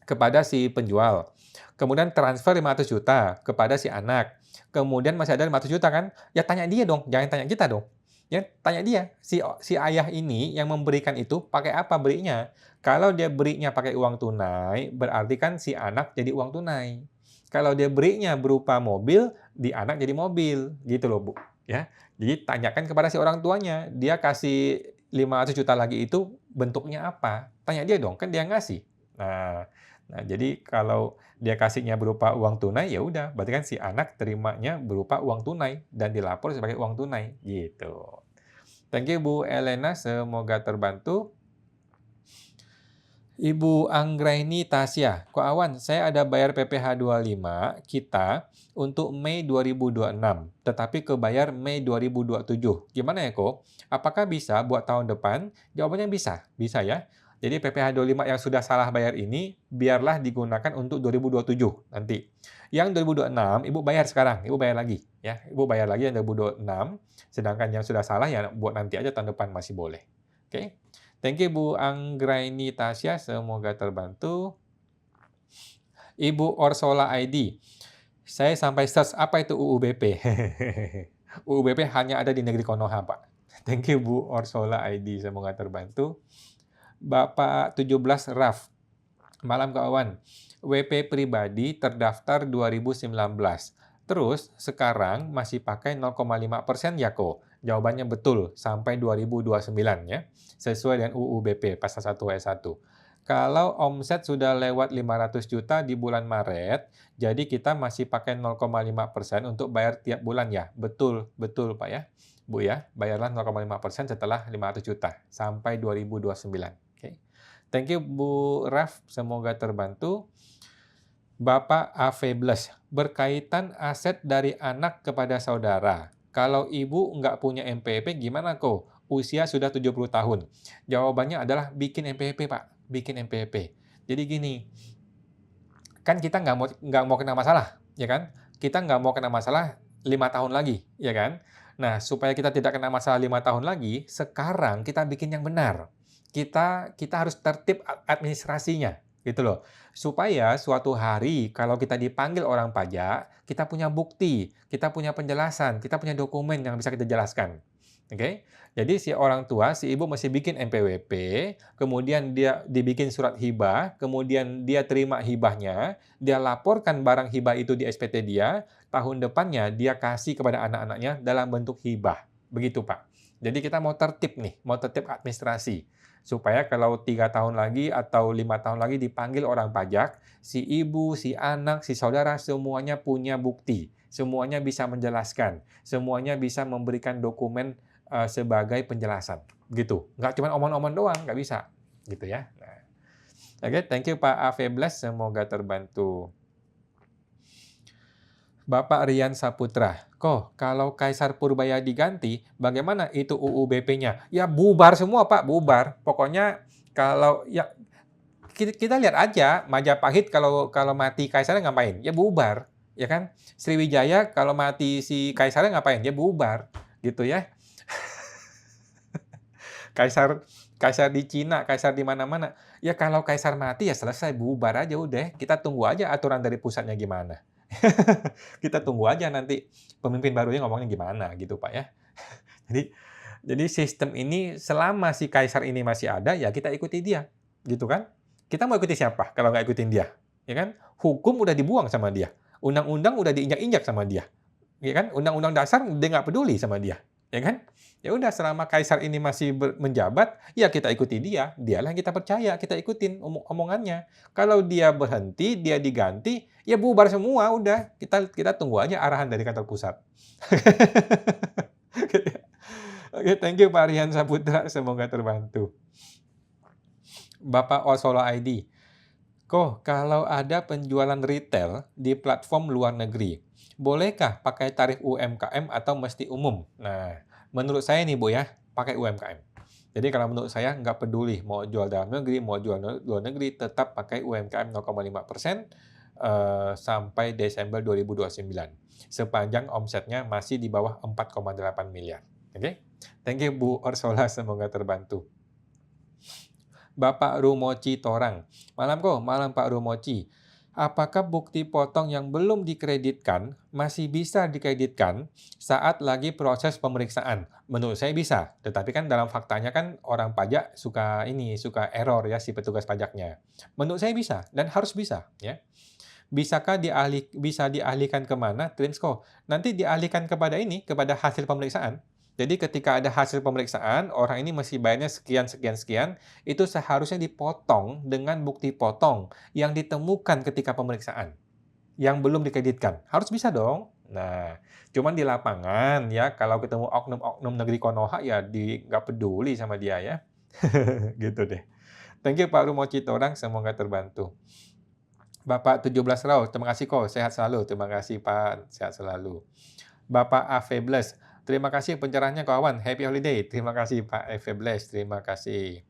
kepada si penjual. Kemudian transfer 500 juta kepada si anak. Kemudian masih ada 500 juta kan? Ya tanya dia dong, jangan tanya kita dong. Ya, tanya dia. Si ayah ini yang memberikan itu pakai apa berinya? Kalau dia berinya pakai uang tunai, berarti kan si anak jadi uang tunai. Kalau dia berinya berupa mobil, di anak jadi mobil, gitu loh, Bu. Ya. Jadi tanyakan kepada si orang tuanya, dia kasih 500 juta lagi itu bentuknya apa? Tanya dia dong, kan dia ngasih. Nah, jadi kalau dia kasihnya berupa uang tunai, ya udah, berarti kan si anak terimanya berupa uang tunai dan dilapor sebagai uang tunai, gitu. Thank you Bu Elena, semoga terbantu. Ibu Anggraini Tasya, Ko Awan, saya ada bayar PPh 25 kita untuk Mei 2026, tetapi kebayar Mei 2027. Gimana ya, Ko? Apakah bisa buat tahun depan? Jawabannya bisa, bisa ya. Jadi PPh 25 yang sudah salah bayar ini, biarlah digunakan untuk 2027 nanti. Yang 2026, Ibu bayar sekarang, Ibu bayar lagi. Ya, Ibu bayar lagi yang 2026, sedangkan yang sudah salah ya buat nanti aja tahun depan masih boleh. Oke? Thank you Bu Anggraini Tasya, semoga terbantu. Ibu Orsola ID, saya sampai search apa itu UUBP. UUBP hanya ada di negeri Konoha, Pak. Thank you Bu Orsola ID, semoga terbantu. Bapak 17 Raf, malam kawan. WP pribadi terdaftar 2019. Terus sekarang masih pakai 0,5% ya kok? Jawabannya betul, sampai 2029 ya. Sesuai dengan UU BP pasal 1 ayat 1. Kalau omset sudah lewat 500 juta di bulan Maret, jadi kita masih pakai 0,5% untuk bayar tiap bulan ya. Betul, betul Pak ya. Bu ya, bayarlah 0,5% setelah 500 juta sampai 2029. Oke. Thank you Bu Raf, semoga terbantu. Bapak A. Febles, berkaitan aset dari anak kepada saudara. Kalau ibu nggak punya MPP, gimana kok? Usia sudah 70 tahun. Jawabannya adalah bikin MPP, Pak. Bikin MPP. Jadi gini, kan kita nggak mau kena masalah, ya kan? Kita nggak mau kena masalah 5 tahun lagi, ya kan? Nah, supaya kita tidak kena masalah 5 tahun lagi, sekarang kita bikin yang benar. Kita harus tertib administrasinya, gitu loh. Supaya suatu hari kalau kita dipanggil orang pajak, kita punya bukti, kita punya penjelasan, kita punya dokumen yang bisa kita jelaskan. Oke? Jadi si orang tua, si ibu mesti bikin NPWP, kemudian dia dibikin surat hibah, kemudian dia terima hibahnya, dia laporkan barang hibah itu di SPT dia, tahun depannya dia kasih kepada anak-anaknya dalam bentuk hibah. Begitu, Pak. Jadi kita mau tertib nih, mau tertib administrasi. Supaya kalau 3 tahun lagi atau 5 tahun lagi dipanggil orang pajak, si ibu, si anak, si saudara semuanya punya bukti. Semuanya bisa menjelaskan. Semuanya bisa memberikan dokumen sebagai penjelasan. Gitu. Nggak cuma omong-omong doang, nggak bisa. Gitu ya. Nah. Oke, thank you Pak A. Febles, semoga terbantu. Bapak Rian Saputra, kok kalau Kaisar Purbaya diganti, bagaimana itu UU BP-nya? Ya bubar semua Pak, bubar. Pokoknya kalau ya kita lihat aja Majapahit kalau mati kaisarnya ngapain? Ya bubar, ya kan? Sriwijaya kalau mati si kaisarnya ngapain? Ya bubar, gitu ya. Kaisar di Cina, kaisar di mana-mana. Ya kalau kaisar mati ya selesai, bubar aja udah. Kita tunggu aja aturan dari pusatnya gimana. Kita tunggu aja nanti pemimpin barunya ngomongnya gimana gitu Pak ya. Jadi sistem ini selama si kaisar ini masih ada ya kita ikuti dia. Gitu kan? Kita mau ikuti siapa kalau nggak ikutin dia? Ya kan? Hukum udah dibuang sama dia. Undang-undang udah diinjak-injak sama dia. Ya kan? Undang-undang dasar dia nggak peduli sama dia. Ya kan? Ya udah selama kaisar ini masih menjabat, ya kita ikuti dia. Dialah yang kita percaya, kita ikutin omongannya. Kalau dia berhenti, dia diganti, ya bubar semua udah. Kita tunggu aja arahan dari kantor pusat. Oke, thank you Pak Rian Saputra, semoga terbantu. Bapak Osola ID. Kok kalau ada penjualan retail di platform luar negeri, bolehkah pakai tarif UMKM atau mesti umum? Nah, menurut saya nih Bu ya, pakai UMKM. Jadi kalau menurut saya nggak peduli mau jual dalam negeri, mau jual luar negeri, tetap pakai UMKM 0,5% sampai Desember 2029. Sepanjang omsetnya masih di bawah 4,8 miliar. Oke? Thank you Bu Orsola, semoga terbantu. Bapak Rumoci Torang. Malam kok, malam Pak Rumoci. Apakah bukti potong yang belum dikreditkan masih bisa dikreditkan saat lagi proses pemeriksaan? Menurut saya bisa, tetapi kan dalam faktanya kan orang pajak suka error ya si petugas pajaknya. Menurut saya bisa dan harus bisa ya. Bisa dialihkan ke mana? Transco. Nanti dialihkan kepada hasil pemeriksaan. Jadi ketika ada hasil pemeriksaan, orang ini masih bayarnya sekian, sekian, sekian, itu seharusnya dipotong dengan bukti potong yang ditemukan ketika pemeriksaan, yang belum dikreditkan. Harus bisa dong. Nah, cuman di lapangan ya, kalau ketemu oknum-oknum negeri Konoha ya nggak peduli sama dia ya. Gitu deh. Thank you Pak Rumoci Torang, semoga terbantu. Bapak 17 Rau, terima kasih kok, sehat selalu. Terima kasih Pak, sehat selalu. Bapak A. Febles, terima kasih pencerahannya kawan, happy holiday. Terima kasih Pak A. Febles, terima kasih.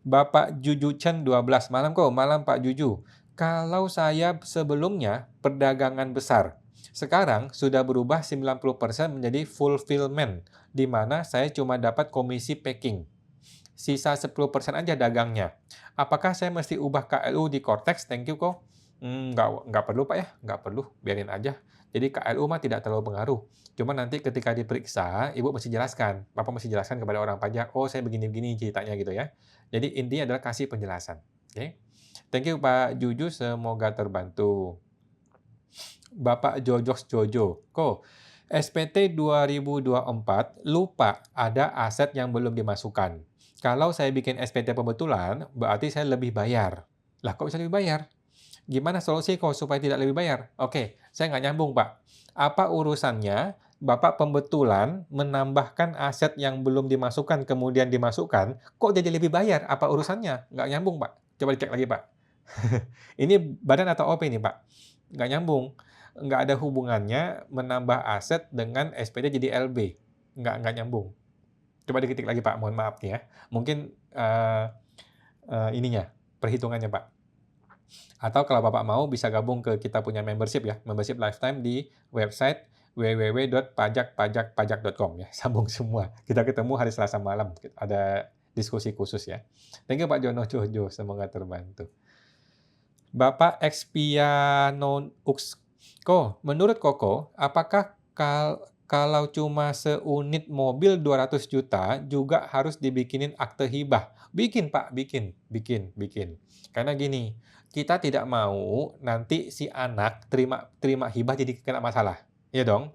Bapak Juju Chen 12, malam kok, malam Pak Juju. Kalau saya sebelumnya perdagangan besar, sekarang sudah berubah 90% menjadi fulfillment, di mana saya cuma dapat komisi packing. Sisa 10% aja dagangnya. Apakah saya mesti ubah KLU di Cortex? Thank you kok. Nggak perlu Pak ya, nggak perlu, biarin aja. Jadi KLU mah tidak terlalu pengaruh. Cuma nanti ketika diperiksa, Ibu mesti jelaskan. Bapak mesti jelaskan kepada orang pajak, oh saya begini-begini ceritanya gitu ya. Jadi intinya adalah kasih penjelasan. Oke? Thank you Pak Juju, semoga terbantu. Bapak Jojos Jojo, kok SPT 2024 lupa ada aset yang belum dimasukkan. Kalau saya bikin SPT pembetulan, berarti saya lebih bayar. Lah kok bisa lebih bayar? Gimana solusi kok supaya tidak lebih bayar? Oke, saya nggak nyambung Pak. Apa urusannya Bapak pembetulan menambahkan aset yang belum dimasukkan kemudian dimasukkan, kok jadi lebih bayar? Apa urusannya? Nggak nyambung Pak. Coba dicek lagi Pak. Ini badan atau OP ini Pak? Nggak nyambung. Nggak ada hubungannya menambah aset dengan SPD jadi LB. Nggak nyambung. Coba diketik lagi Pak, mohon maaf nih ya. Mungkin perhitungannya Pak. Atau kalau Bapak mau bisa gabung ke kita punya membership ya, membership lifetime di website www.pajakpajakpajak.com ya, sambung semua. Kita ketemu hari Selasa malam, ada diskusi khusus ya. Thank you Pak Jono Jojo, semoga terbantu. Bapak Expiano Uxko, menurut Koko, apakah kalau cuma seunit mobil 200 juta juga harus dibikinin akte hibah? Bikin Pak, bikin. Karena gini, kita tidak mau nanti si anak terima hibah jadi kena masalah. Ya dong?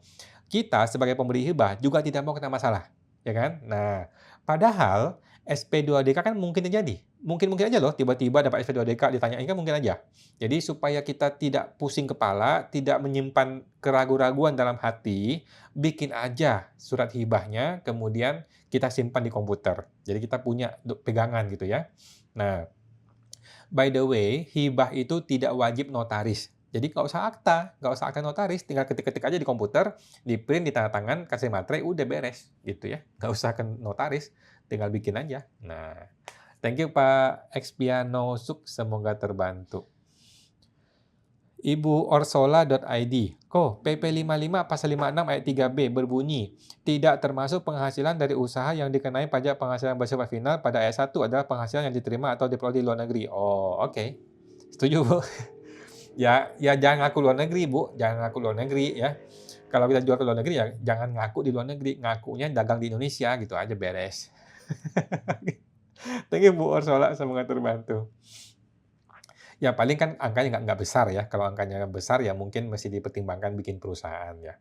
Kita sebagai pemberi hibah juga tidak mau kena masalah. Ya kan? Nah, padahal SP2DK kan mungkin terjadi. Mungkin aja loh tiba-tiba dapat SP2DK ditanyain kan mungkin aja. Jadi supaya kita tidak pusing kepala, tidak menyimpan keraguan-raguan dalam hati, bikin aja surat hibahnya, kemudian kita simpan di komputer. Jadi kita punya pegangan gitu ya. Nah, by the way, hibah itu tidak wajib notaris. Jadi nggak usah akta notaris, tinggal ketik-ketik aja di komputer, di print, ditandatangan, kasih materai, udah beres gitu ya. Nggak usah ke notaris, tinggal bikin aja. Nah, thank you Pak Expiano Suk, semoga terbantu. Ibu Orsola.id, kok PP 55 pasal 56 ayat 3B berbunyi, tidak termasuk penghasilan dari usaha yang dikenai pajak penghasilan bersifat final pada ayat 1 adalah penghasilan yang diterima atau diperoleh di luar negeri. Oh, oke. Setuju, Bu. Ya jangan ngaku luar negeri, Bu. Jangan ngaku luar negeri ya. Kalau kita jual ke luar negeri ya jangan ngaku di luar negeri, ngakunya dagang di Indonesia gitu aja beres. Thank you Bu Orsola, semoga terbantu. Ya paling kan angkanya nggak besar ya. Kalau angkanya besar ya mungkin mesti dipertimbangkan bikin perusahaan ya.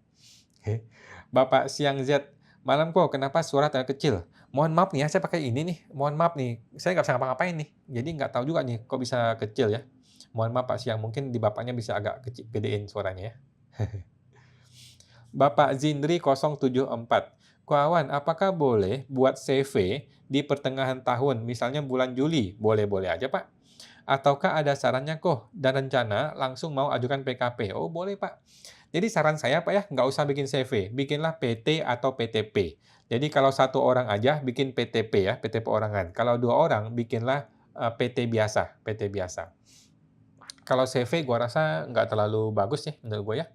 Bapak Siang Z, malam kok kenapa suara terlalu kecil? Mohon maaf nih ya, saya pakai ini nih. Mohon maaf nih, saya nggak bisa ngapa-ngapain nih. Jadi nggak tahu juga nih kok bisa kecil ya. Mohon maaf Pak Siang, mungkin di Bapaknya bisa agak kecil, gedein suaranya ya. Bapak Zindri 074, kawan, apakah boleh buat CV di pertengahan tahun, misalnya bulan Juli? Boleh-boleh aja Pak. Ataukah ada sarannya kok dan rencana langsung mau ajukan PKP? Oh boleh Pak. Jadi saran saya Pak ya, nggak usah bikin CV, bikinlah PT atau PTP. Jadi kalau satu orang aja bikin PTP ya, PT perorangan. Kalau 2 orang bikinlah PT biasa, PT biasa. Kalau CV gua rasa nggak terlalu bagus ya menurut gue ya.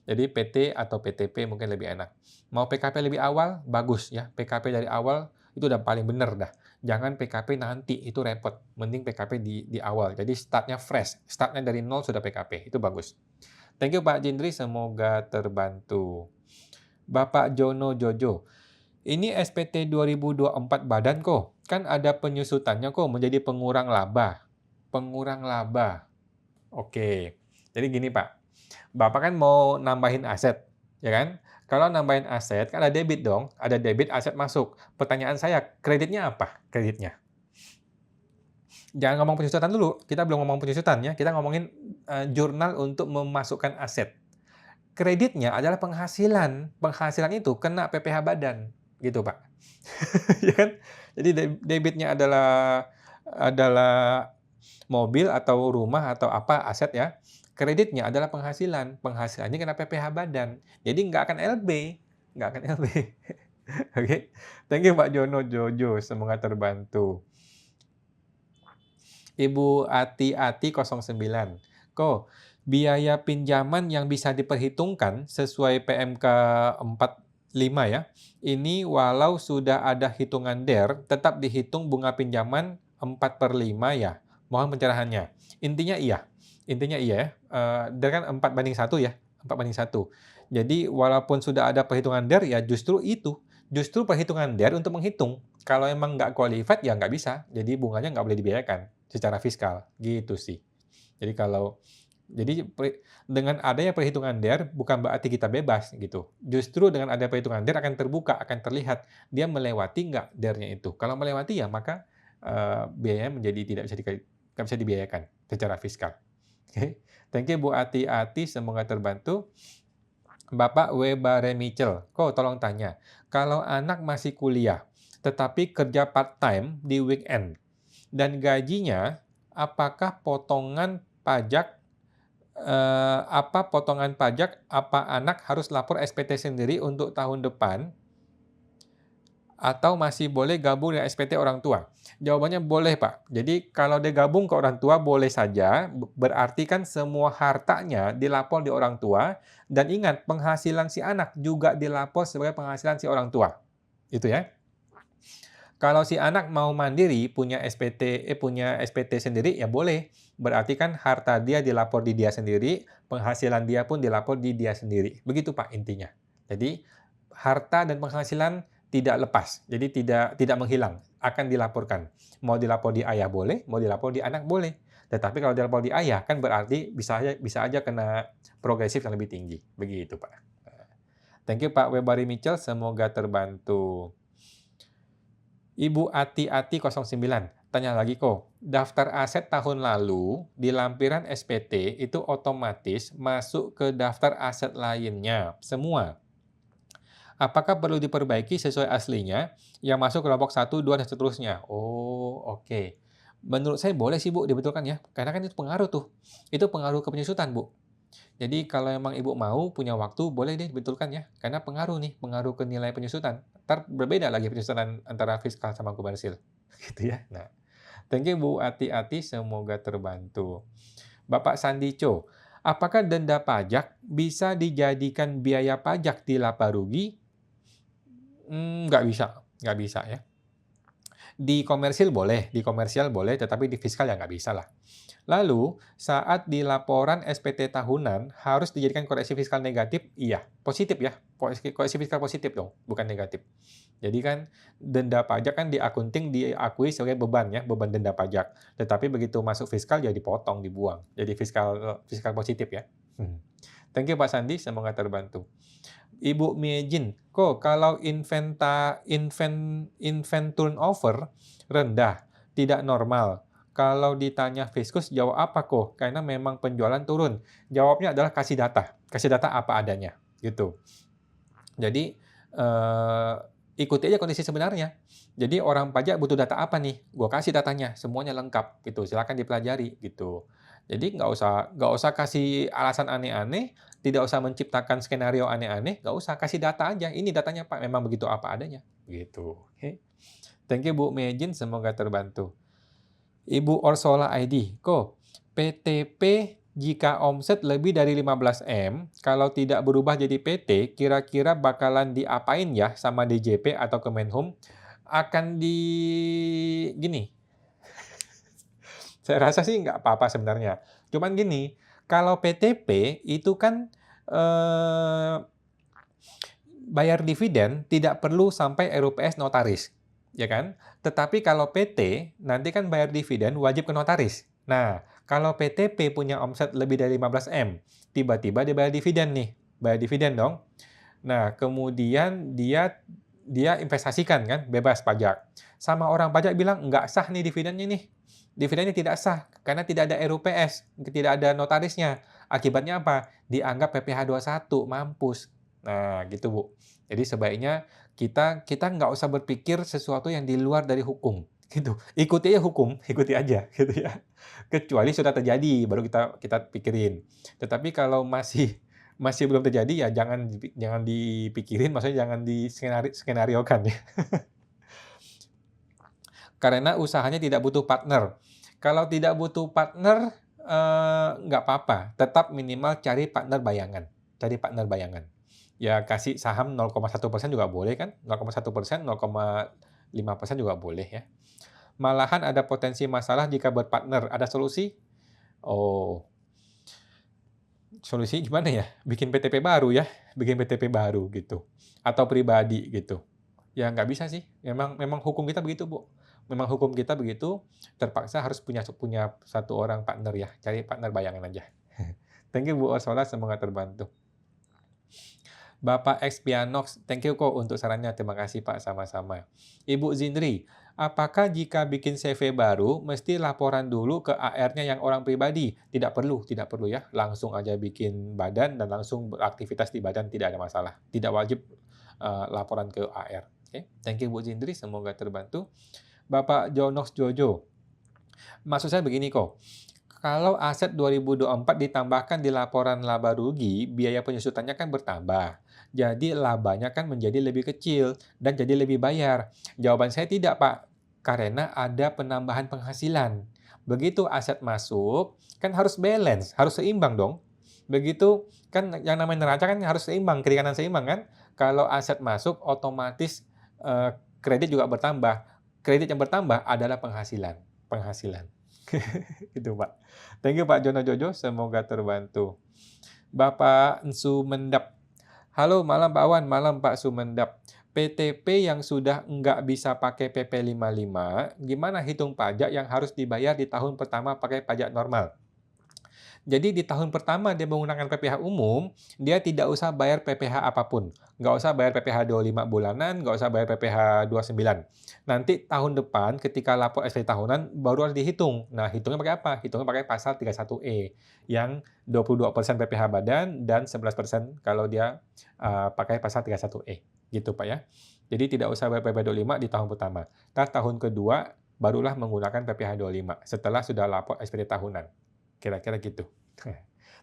Jadi PT atau PTP mungkin lebih enak. Mau PKP lebih awal, bagus ya. PKP dari awal itu udah paling bener dah. Jangan PKP nanti, itu repot. Mending PKP di awal. Jadi startnya fresh, startnya dari nol sudah PKP, itu bagus. Thank you Pak Jindri, semoga terbantu. Bapak Jono Jojo, ini SPT 2024 badan kok, kan ada penyusutannya kok menjadi pengurang laba. Pengurang laba. Oke, jadi gini Pak, Bapak kan mau nambahin aset, ya kan? Kalau nambahin aset, kan ada debit dong, ada debit aset masuk. Pertanyaan saya, kreditnya apa? Kreditnya? Jangan ngomong penyusutan dulu, kita belum ngomong penyusutan ya, kita ngomongin jurnal untuk memasukkan aset. Kreditnya adalah penghasilan, penghasilan itu kena PPh badan, gitu Pak. Ya kan? Jadi debitnya adalah mobil atau rumah atau apa aset ya. Kreditnya adalah penghasilan, penghasilannya kena PPh badan. Jadi nggak akan LB, nggak akan LB. Oke, thank you Pak Jono Jojo, semoga terbantu. Ibu Ati-Ati 09. Ko, biaya pinjaman yang bisa diperhitungkan sesuai PMK 45 ya. Ini walau sudah ada hitungan DER, tetap dihitung bunga pinjaman 4/5 ya. Mohon pencerahannya. Intinya iya. Intinya iya ya. DER kan 4/1 ya. 4/1. Jadi walaupun sudah ada perhitungan DER ya justru itu. Justru perhitungan DER untuk menghitung. Kalau emang nggak qualified ya nggak bisa. Jadi bunganya nggak boleh dibiayakan secara fiskal. Gitu sih. Jadi dengan adanya perhitungan DER bukan berarti kita bebas gitu. Justru dengan ada perhitungan DER akan terbuka, akan terlihat dia melewati nggak DER-nya itu. Kalau melewati ya maka biayanya menjadi tidak bisa dibiayakan secara fiskal. Oke. Thank you Bu Ati-Ati, semoga terbantu. Bapak W. Baremichel, kok tolong tanya, kalau anak masih kuliah tetapi kerja part-time di weekend dan gajinya, apakah potongan pajak apa anak harus lapor SPT sendiri untuk tahun depan atau masih boleh gabung dengan SPT orang tua? Jawabannya boleh Pak. Jadi kalau dia gabung ke orang tua boleh saja, berarti kan semua hartanya dilapor di orang tua, dan ingat penghasilan si anak juga dilapor sebagai penghasilan si orang tua. Itu ya. Kalau si anak mau mandiri, punya SPT sendiri, ya boleh. Berarti kan harta dia dilapor di dia sendiri, penghasilan dia pun dilapor di dia sendiri. Begitu Pak intinya. Jadi harta dan penghasilan tidak lepas, jadi tidak menghilang, akan dilaporkan. Mau dilapor di ayah boleh, mau dilapor di anak boleh. Tetapi kalau dilapor di ayah kan berarti bisa aja kena progresif yang lebih tinggi. Begitu Pak. Thank you Pak Webari Mitchell, semoga terbantu. Ibu Ati-Ati 09, tanya lagi kok, daftar aset tahun lalu di lampiran SPT itu otomatis masuk ke daftar aset lainnya, semua. Apakah perlu diperbaiki sesuai aslinya yang masuk kelompok 1, 2, dan seterusnya? Oh, oke. Menurut saya boleh sih Bu dibetulkan ya, karena kan itu pengaruh tuh. Itu pengaruh ke penyusutan Bu. Jadi kalau emang Ibu mau, punya waktu, boleh deh dibetulkan ya. Karena pengaruh nih, pengaruh ke nilai penyusutan. Ntar berbeda lagi penyusutan antara fiskal sama komersil. Gitu ya. Nah, thank you Bu Ati-Ati, semoga terbantu. Bapak Sandico, apakah denda pajak bisa dijadikan biaya pajak di laba rugi? Nggak bisa ya. Di komersil boleh, tetapi di fiskal ya nggak bisa lah. Lalu, saat di laporan SPT tahunan harus dijadikan koreksi fiskal negatif? Iya, positif ya. Koreksi fiskal positif dong, bukan negatif. Jadi kan denda pajak kan di akunting diakui sebagai beban ya, beban denda pajak. Tetapi begitu masuk fiskal ya dipotong, dibuang. Jadi fiskal positif ya. Thank you Pak Sandi, semoga terbantu. Ibu Miejin, kok kalau invent turnover rendah, tidak normal. Kalau ditanya Fiskus, jawab apa kok? Karena memang penjualan turun. Jawabnya adalah kasih data apa adanya, gitu. Jadi ikuti aja kondisi sebenarnya. Jadi orang pajak butuh data apa nih? Gua kasih datanya, semuanya lengkap, gitu. Silakan dipelajari, gitu. Jadi nggak usah kasih alasan aneh-aneh, tidak usah menciptakan skenario aneh-aneh, nggak usah, kasih data aja. Ini datanya Pak, memang begitu apa adanya. Gitu. Oke. Thank you Bu Mejin, semoga terbantu. Ibu Orsola ID, kok PTP jika omset lebih dari 15M, kalau tidak berubah jadi PT, kira-kira bakalan diapain ya sama DJP atau Kemenhum? akan gini, saya rasa sih nggak apa-apa sebenarnya. Cuman gini, kalau PTP itu kan, eee, bayar dividen tidak perlu sampai RUPS notaris, ya kan? Tetapi kalau PT, nanti kan bayar dividen wajib ke notaris. Nah, kalau PTP punya omset lebih dari 15M, tiba-tiba dia bayar dividen nih, bayar dividen dong. Nah, kemudian dia dia investasikan kan, bebas pajak. Sama orang pajak bilang, "Nggak sah nih dividennya nih. Dividennya tidak sah, karena tidak ada RUPS, tidak ada notarisnya." Akibatnya apa? Dianggap PPh 21, mampus. Nah, gitu, Bu. Jadi sebaiknya kita kita nggak usah berpikir sesuatu yang di luar dari hukum, gitu. Ikuti aja hukum, ikuti aja, gitu ya. Kecuali sudah terjadi, baru kita kita pikirin. Tetapi kalau masih belum terjadi, ya jangan dipikirin, maksudnya jangan skenariokan ya. Karena usahanya tidak butuh partner. Kalau tidak butuh partner, nggak apa-apa, tetap minimal cari partner bayangan, cari partner bayangan. Ya kasih saham 0,1% juga boleh kan, 0,1%, 0,5% juga boleh ya. Malahan ada potensi masalah jika berpartner, ada solusi? Oh, solusi gimana ya? Bikin PTP baru ya, bikin PTP baru gitu, atau pribadi gitu. Ya nggak bisa sih, memang memang hukum kita begitu, Bu. Memang hukum kita begitu, terpaksa harus punya punya satu orang partner ya, cari partner bayangan aja. Thank you Bu Orsola, semoga terbantu. Bapak Expianox, thank you kok untuk sarannya, terima kasih Pak, sama-sama. Ibu Zindri, apakah jika bikin CV baru, mesti laporan dulu ke AR-nya yang orang pribadi? Tidak perlu ya, langsung aja bikin badan dan langsung beraktivitas di badan, tidak ada masalah. Tidak wajib laporan ke AR. Oke, thank you Bu Zindri, semoga terbantu. Bapak Jonox Jojo, maksud saya begini kok, kalau aset 2024 ditambahkan di laporan laba rugi, biaya penyusutannya kan bertambah. Jadi labanya kan menjadi lebih kecil dan jadi lebih bayar. Jawaban saya tidak, Pak. Karena ada penambahan penghasilan. Begitu aset masuk, kan harus balance, harus seimbang dong. Begitu kan yang namanya neraca kan harus seimbang, kiri kanan seimbang kan. Kalau aset masuk, otomatis kredit juga bertambah. Kredit yang bertambah adalah penghasilan. Penghasilan. Itu, Pak. Thank you Pak Jono Jojo, semoga terbantu. Bapak Sumendap. Halo, malam Pak Wan, malam Pak Sumendap. PTP yang sudah nggak bisa pakai PP 55, gimana hitung pajak yang harus dibayar di tahun pertama pakai pajak normal? Jadi di tahun pertama dia menggunakan PPh umum, dia tidak usah bayar PPh apapun. Nggak usah bayar PPh 25 bulanan, nggak usah bayar PPh 29. Nanti tahun depan ketika lapor SPT tahunan baru harus dihitung. Nah, hitungnya pakai apa? Hitungnya pakai pasal 31E yang 22% PPh badan dan 11% kalau dia pakai pasal 31E. Gitu Pak ya. Jadi tidak usah bayar PPh 25 di tahun pertama. Tahun kedua barulah menggunakan PPh 25 setelah sudah lapor SPT tahunan. Kira-kira gitu.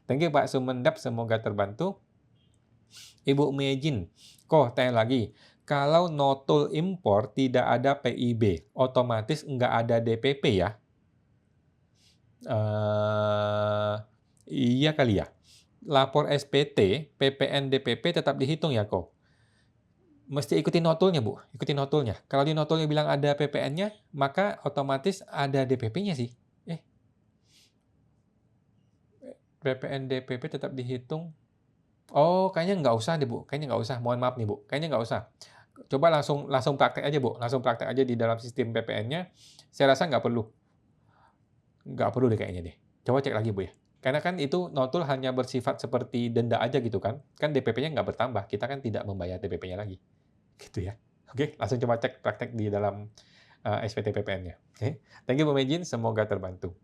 Thank you Pak Sumendap, semoga terbantu. Ibu Mejin, kok tanya lagi, kalau notul impor tidak ada PIB, otomatis nggak ada DPP ya? Iya kali ya. Lapor SPT, PPN DPP tetap dihitung ya kok? Mesti ikuti notulnya Bu, ikuti notulnya. Kalau di notulnya bilang ada PPN-nya, maka otomatis ada DPP-nya sih. PPN DPP tetap dihitung. Oh, kayaknya nggak usah deh, Bu. Kayaknya nggak usah. Mohon maaf nih, Bu. Kayaknya nggak usah. Coba langsung praktek aja, Bu. Langsung praktek aja di dalam sistem PPN-nya. Saya rasa nggak perlu. Nggak perlu deh kayaknya deh. Coba cek lagi, Bu ya. Karena kan itu notul hanya bersifat seperti denda aja gitu kan. Kan DPP-nya nggak bertambah. Kita kan tidak membayar DPP-nya lagi. Gitu ya. Oke, langsung coba cek praktek di dalam SPT PPN-nya. Oke. Thank you, Bu Mejin. Semoga terbantu.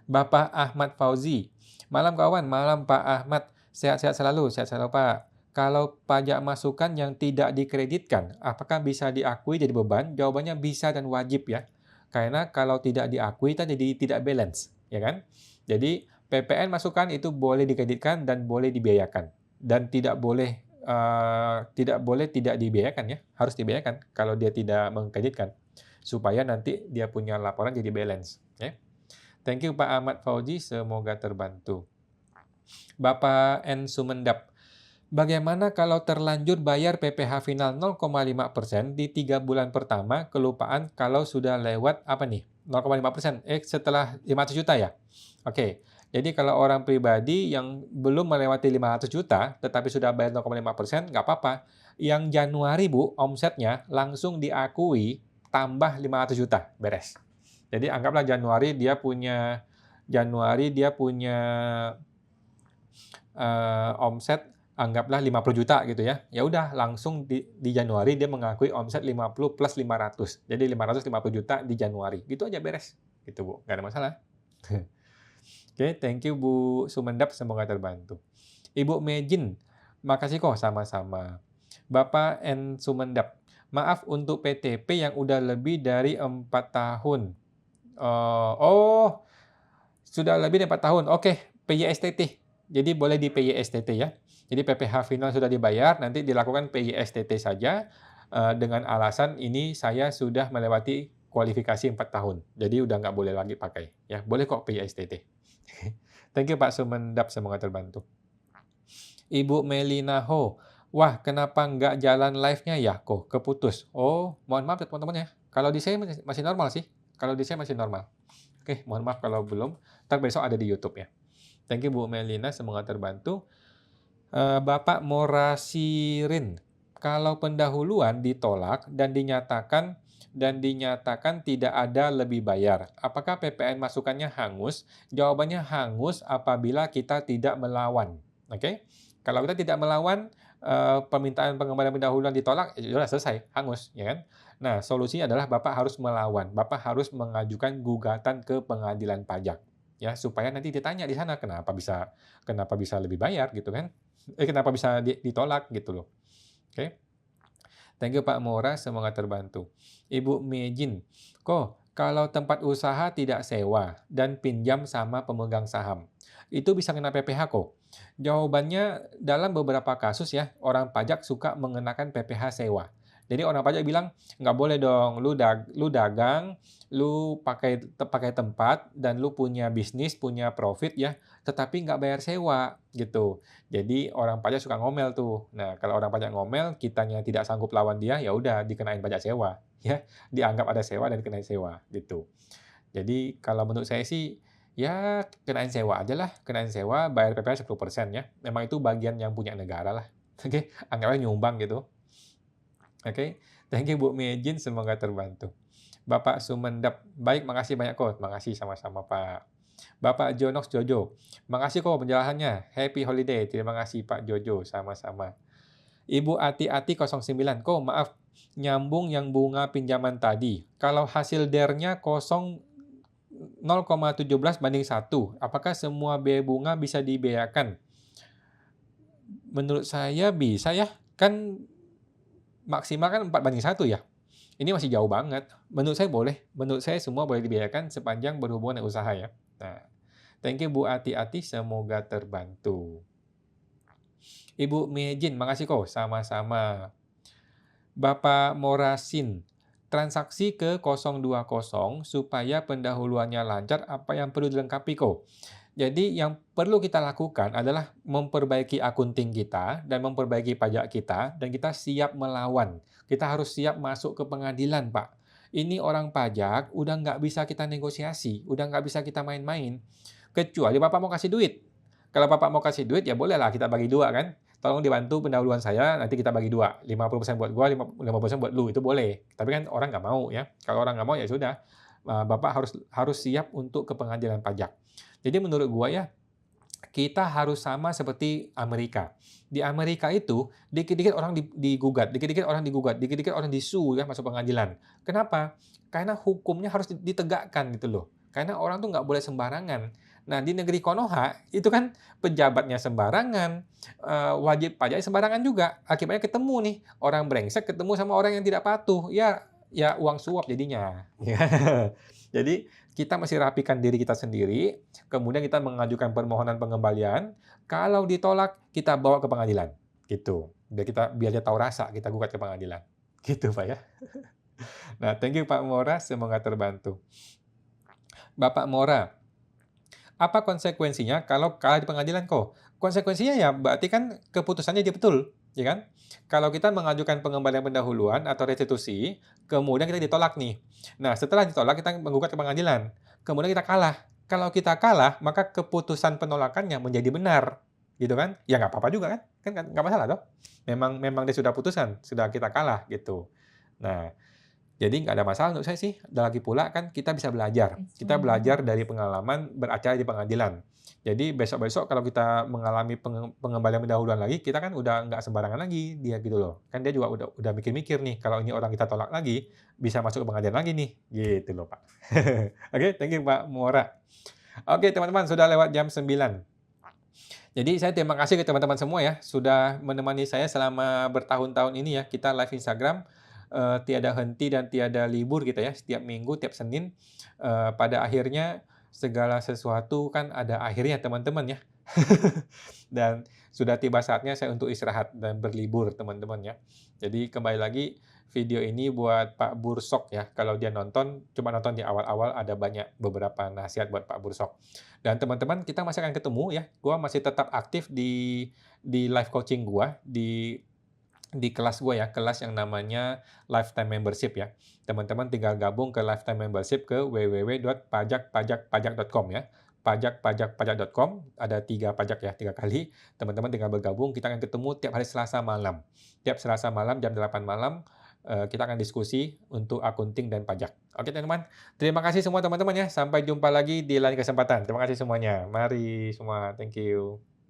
Bapak Ahmad Fauzi. Malam kawan, malam Pak Ahmad. Sehat-sehat selalu Pak. Kalau pajak masukan yang tidak dikreditkan, apakah bisa diakui jadi beban? Jawabannya bisa dan wajib ya. Karena kalau tidak diakui, kita jadi tidak balance, ya kan? Jadi PPN masukan itu boleh dikreditkan dan boleh dibiayakan. Dan tidak boleh tidak dibiayakan ya, harus dibiayakan kalau dia tidak mengkreditkan. Supaya nanti dia punya laporan jadi balance. Ya. Thank you Pak Ahmad Fauzi, semoga terbantu. Bapak N. Sumendap, Bagaimana kalau terlanjur bayar PPh final 0,5% di 3 bulan pertama, kelupaan kalau sudah lewat apa nih? 0,5%. Setelah 500 juta ya? Oke. Jadi kalau orang pribadi yang belum melewati 500 juta, tetapi sudah bayar 0,5%, nggak apa-apa. Yang Januari, Bu, omsetnya langsung diakui tambah 500 juta, beres. Jadi anggaplah Januari dia punya omset anggaplah 50 juta gitu ya. Ya udah langsung di Januari dia mengakui omset 50 plus 500. Jadi 550 juta di Januari. Gitu aja beres. Gitu, Bu. Nggak ada masalah. Oke, thank you Bu Sumendap, semoga terbantu. Ibu Mejin, makasih kok sama-sama. Bapak N Sumendap, maaf untuk PTP yang udah lebih dari 4 tahun. Sudah lebih dari 4 tahun. Oke, PYSTT. Jadi boleh di PYSTT ya. Jadi PPh final sudah dibayar, nanti dilakukan PYSTT saja dengan alasan ini saya sudah melewati kualifikasi 4 tahun. Jadi udah nggak boleh lagi pakai. Ya, boleh kok PYSTT. Thank you Pak Sumendap, semoga terbantu. Ibu Melina Ho, wah kenapa nggak jalan live-nya ya kok keputus? Oh, mohon maaf ya teman-teman ya. Kalau di saya masih normal sih. Kalau di saya masih normal. Oke, mohon maaf kalau belum. Ntar besok ada di YouTube ya. Thank you Bu Melina, semoga terbantu. Bapak Morasirin, kalau pendahuluan ditolak dan dinyatakan tidak ada lebih bayar, apakah PPN masukannya hangus? Jawabannya hangus apabila kita tidak melawan. Oke? Kalau kita tidak melawan, permintaan pengembalian pendahuluan ditolak, ya sudah selesai, hangus, ya kan? Nah, solusinya adalah Bapak harus melawan. Bapak harus mengajukan gugatan ke pengadilan pajak, ya, supaya nanti ditanya di sana kenapa bisa lebih bayar gitu kan? Kenapa bisa ditolak gitu loh. Oke. Thank you Pak Mora, semoga terbantu. Ibu Mejin, kok kalau tempat usaha tidak sewa dan pinjam sama pemegang saham, itu bisa kena PPh kok? Jawabannya dalam beberapa kasus ya, orang pajak suka mengenakan PPh sewa. Jadi orang pajak bilang, nggak boleh dong, lu dagang, lu pakai tempat, dan lu punya bisnis, punya profit ya, tetapi nggak bayar sewa gitu. Jadi orang pajak suka ngomel tuh. Nah, kalau orang pajak ngomel, kitanya tidak sanggup lawan dia, ya udah dikenain pajak sewa, ya. Dianggap ada sewa dan dikenain sewa, gitu. Jadi kalau menurut saya sih, ya kenain sewa aja lah, kenain sewa, bayar PPh 10% ya. Memang itu bagian yang punya negara lah. Oke, anggapnya nyumbang gitu. Oke, thank you Bu Mejin, semoga terbantu. Bapak Sumendap, baik, makasih banyak kok. Makasih sama-sama Pak. Bapak Jonox Jojo, makasih kok penjelasannya. Happy holiday. Terima kasih Pak Jojo, sama-sama. Ibu Ati-Ati 09, kok maaf, nyambung yang bunga pinjaman tadi. Kalau hasil DER-nya 0,17 banding 1, apakah semua biaya bunga bisa dibiayakan? Menurut saya bisa ya, kan maksimal kan 4 banding 1 ya. Ini masih jauh banget. Menurut saya boleh. Menurut saya semua boleh dibiayakan sepanjang berhubungan dengan usaha ya. Nah, thank you Bu Ati-Ati, semoga terbantu. Ibu Mejin, makasih kok, sama-sama. Bapak Morasin, transaksi ke 020 supaya pendahuluannya lancar, apa yang perlu dilengkapi kok? Jadi yang perlu kita lakukan adalah memperbaiki akunting kita dan memperbaiki pajak kita, dan kita siap melawan. Kita harus siap masuk ke pengadilan, Pak. Ini orang pajak udah nggak bisa kita negosiasi, udah nggak bisa kita main-main. Kecuali Bapak mau kasih duit. Kalau Bapak mau kasih duit, ya bolehlah kita bagi dua kan. Tolong dibantu pendahuluan saya, nanti kita bagi dua. 50% buat gua, 50% buat lu, itu boleh. Tapi kan orang nggak mau ya. Kalau orang nggak mau ya sudah. Bapak harus siap untuk ke pengadilan pajak. Jadi menurut gua ya, kita harus sama seperti Amerika. Di Amerika itu, dikit-dikit orang digugat, dikit-dikit orang digugat, dikit-dikit orang disu ya masuk pengadilan. Kenapa? Karena hukumnya harus ditegakkan gitu loh. Karena orang tuh nggak boleh sembarangan. Nah, di negeri Konoha, itu kan pejabatnya sembarangan, wajib pajaknya sembarangan juga. Akibatnya ketemu nih, orang brengsek ketemu sama orang yang tidak patuh. Ya uang suap jadinya. Jadi, kita mesti rapikan diri kita sendiri, kemudian kita mengajukan permohonan pengembalian, kalau ditolak kita bawa ke pengadilan, gitu. Biar dia tahu rasa, kita gugat ke pengadilan. Gitu Pak ya. Nah, thank you Pak Mora, semoga terbantu. Bapak Mora, Apa konsekuensinya kalau kalah di pengadilan kok? Konsekuensinya ya berarti kan keputusannya dia betul, ya kan? Kalau kita mengajukan pengembalian pendahuluan atau restitusi, kemudian kita ditolak nih. Nah, setelah ditolak kita menggugat ke pengadilan, kemudian kita kalah. Kalau kita kalah, maka keputusan penolakannya menjadi benar, gitu kan? Ya nggak apa-apa juga kan? Kan nggak masalah toh? Memang memang dia sudah putusan, sudah kita kalah gitu. Nah, jadi nggak ada masalah menurut saya sih. Dan lagi pula kan kita bisa belajar. Kita belajar dari pengalaman beracara di pengadilan. Jadi besok-besok kalau kita mengalami pengembalian pendahuluan lagi, kita kan udah nggak sembarangan lagi dia gitu loh. Kan dia juga udah mikir-mikir nih, kalau ini orang kita tolak lagi, bisa masuk ke pengadilan lagi nih, gitu loh Pak. Oke, thank you Pak Muara. Oke teman-teman, sudah lewat jam 9. Jadi saya terima kasih ke teman-teman semua ya, sudah menemani saya selama bertahun-tahun ini ya, kita live Instagram, tiada henti dan tiada libur gitu ya, setiap minggu, tiap Senin, pada akhirnya segala sesuatu kan ada akhirnya teman-teman ya. Dan sudah tiba saatnya saya untuk istirahat dan berlibur teman-teman ya. Jadi kembali lagi video ini buat Pak Bursok ya, kalau dia nonton, cuma nonton di awal-awal ada banyak beberapa nasihat buat Pak Bursok. Dan teman-teman kita masih akan ketemu ya, gua masih tetap aktif di live coaching gua, di kelas gua ya, kelas yang namanya lifetime membership ya. Teman-teman tinggal gabung ke lifetime membership ke www.pajakpajakpajak.com ya. Pajakpajakpajak.com, ada 3 pajak ya, 3 kali. Teman-teman tinggal bergabung, kita akan ketemu tiap hari Selasa malam. Tiap Selasa malam jam 8 malam, kita akan diskusi untuk akunting dan pajak. Oke teman-teman, terima kasih semua teman-teman ya. Sampai jumpa lagi di lain kesempatan. Terima kasih semuanya. Mari semua, thank you.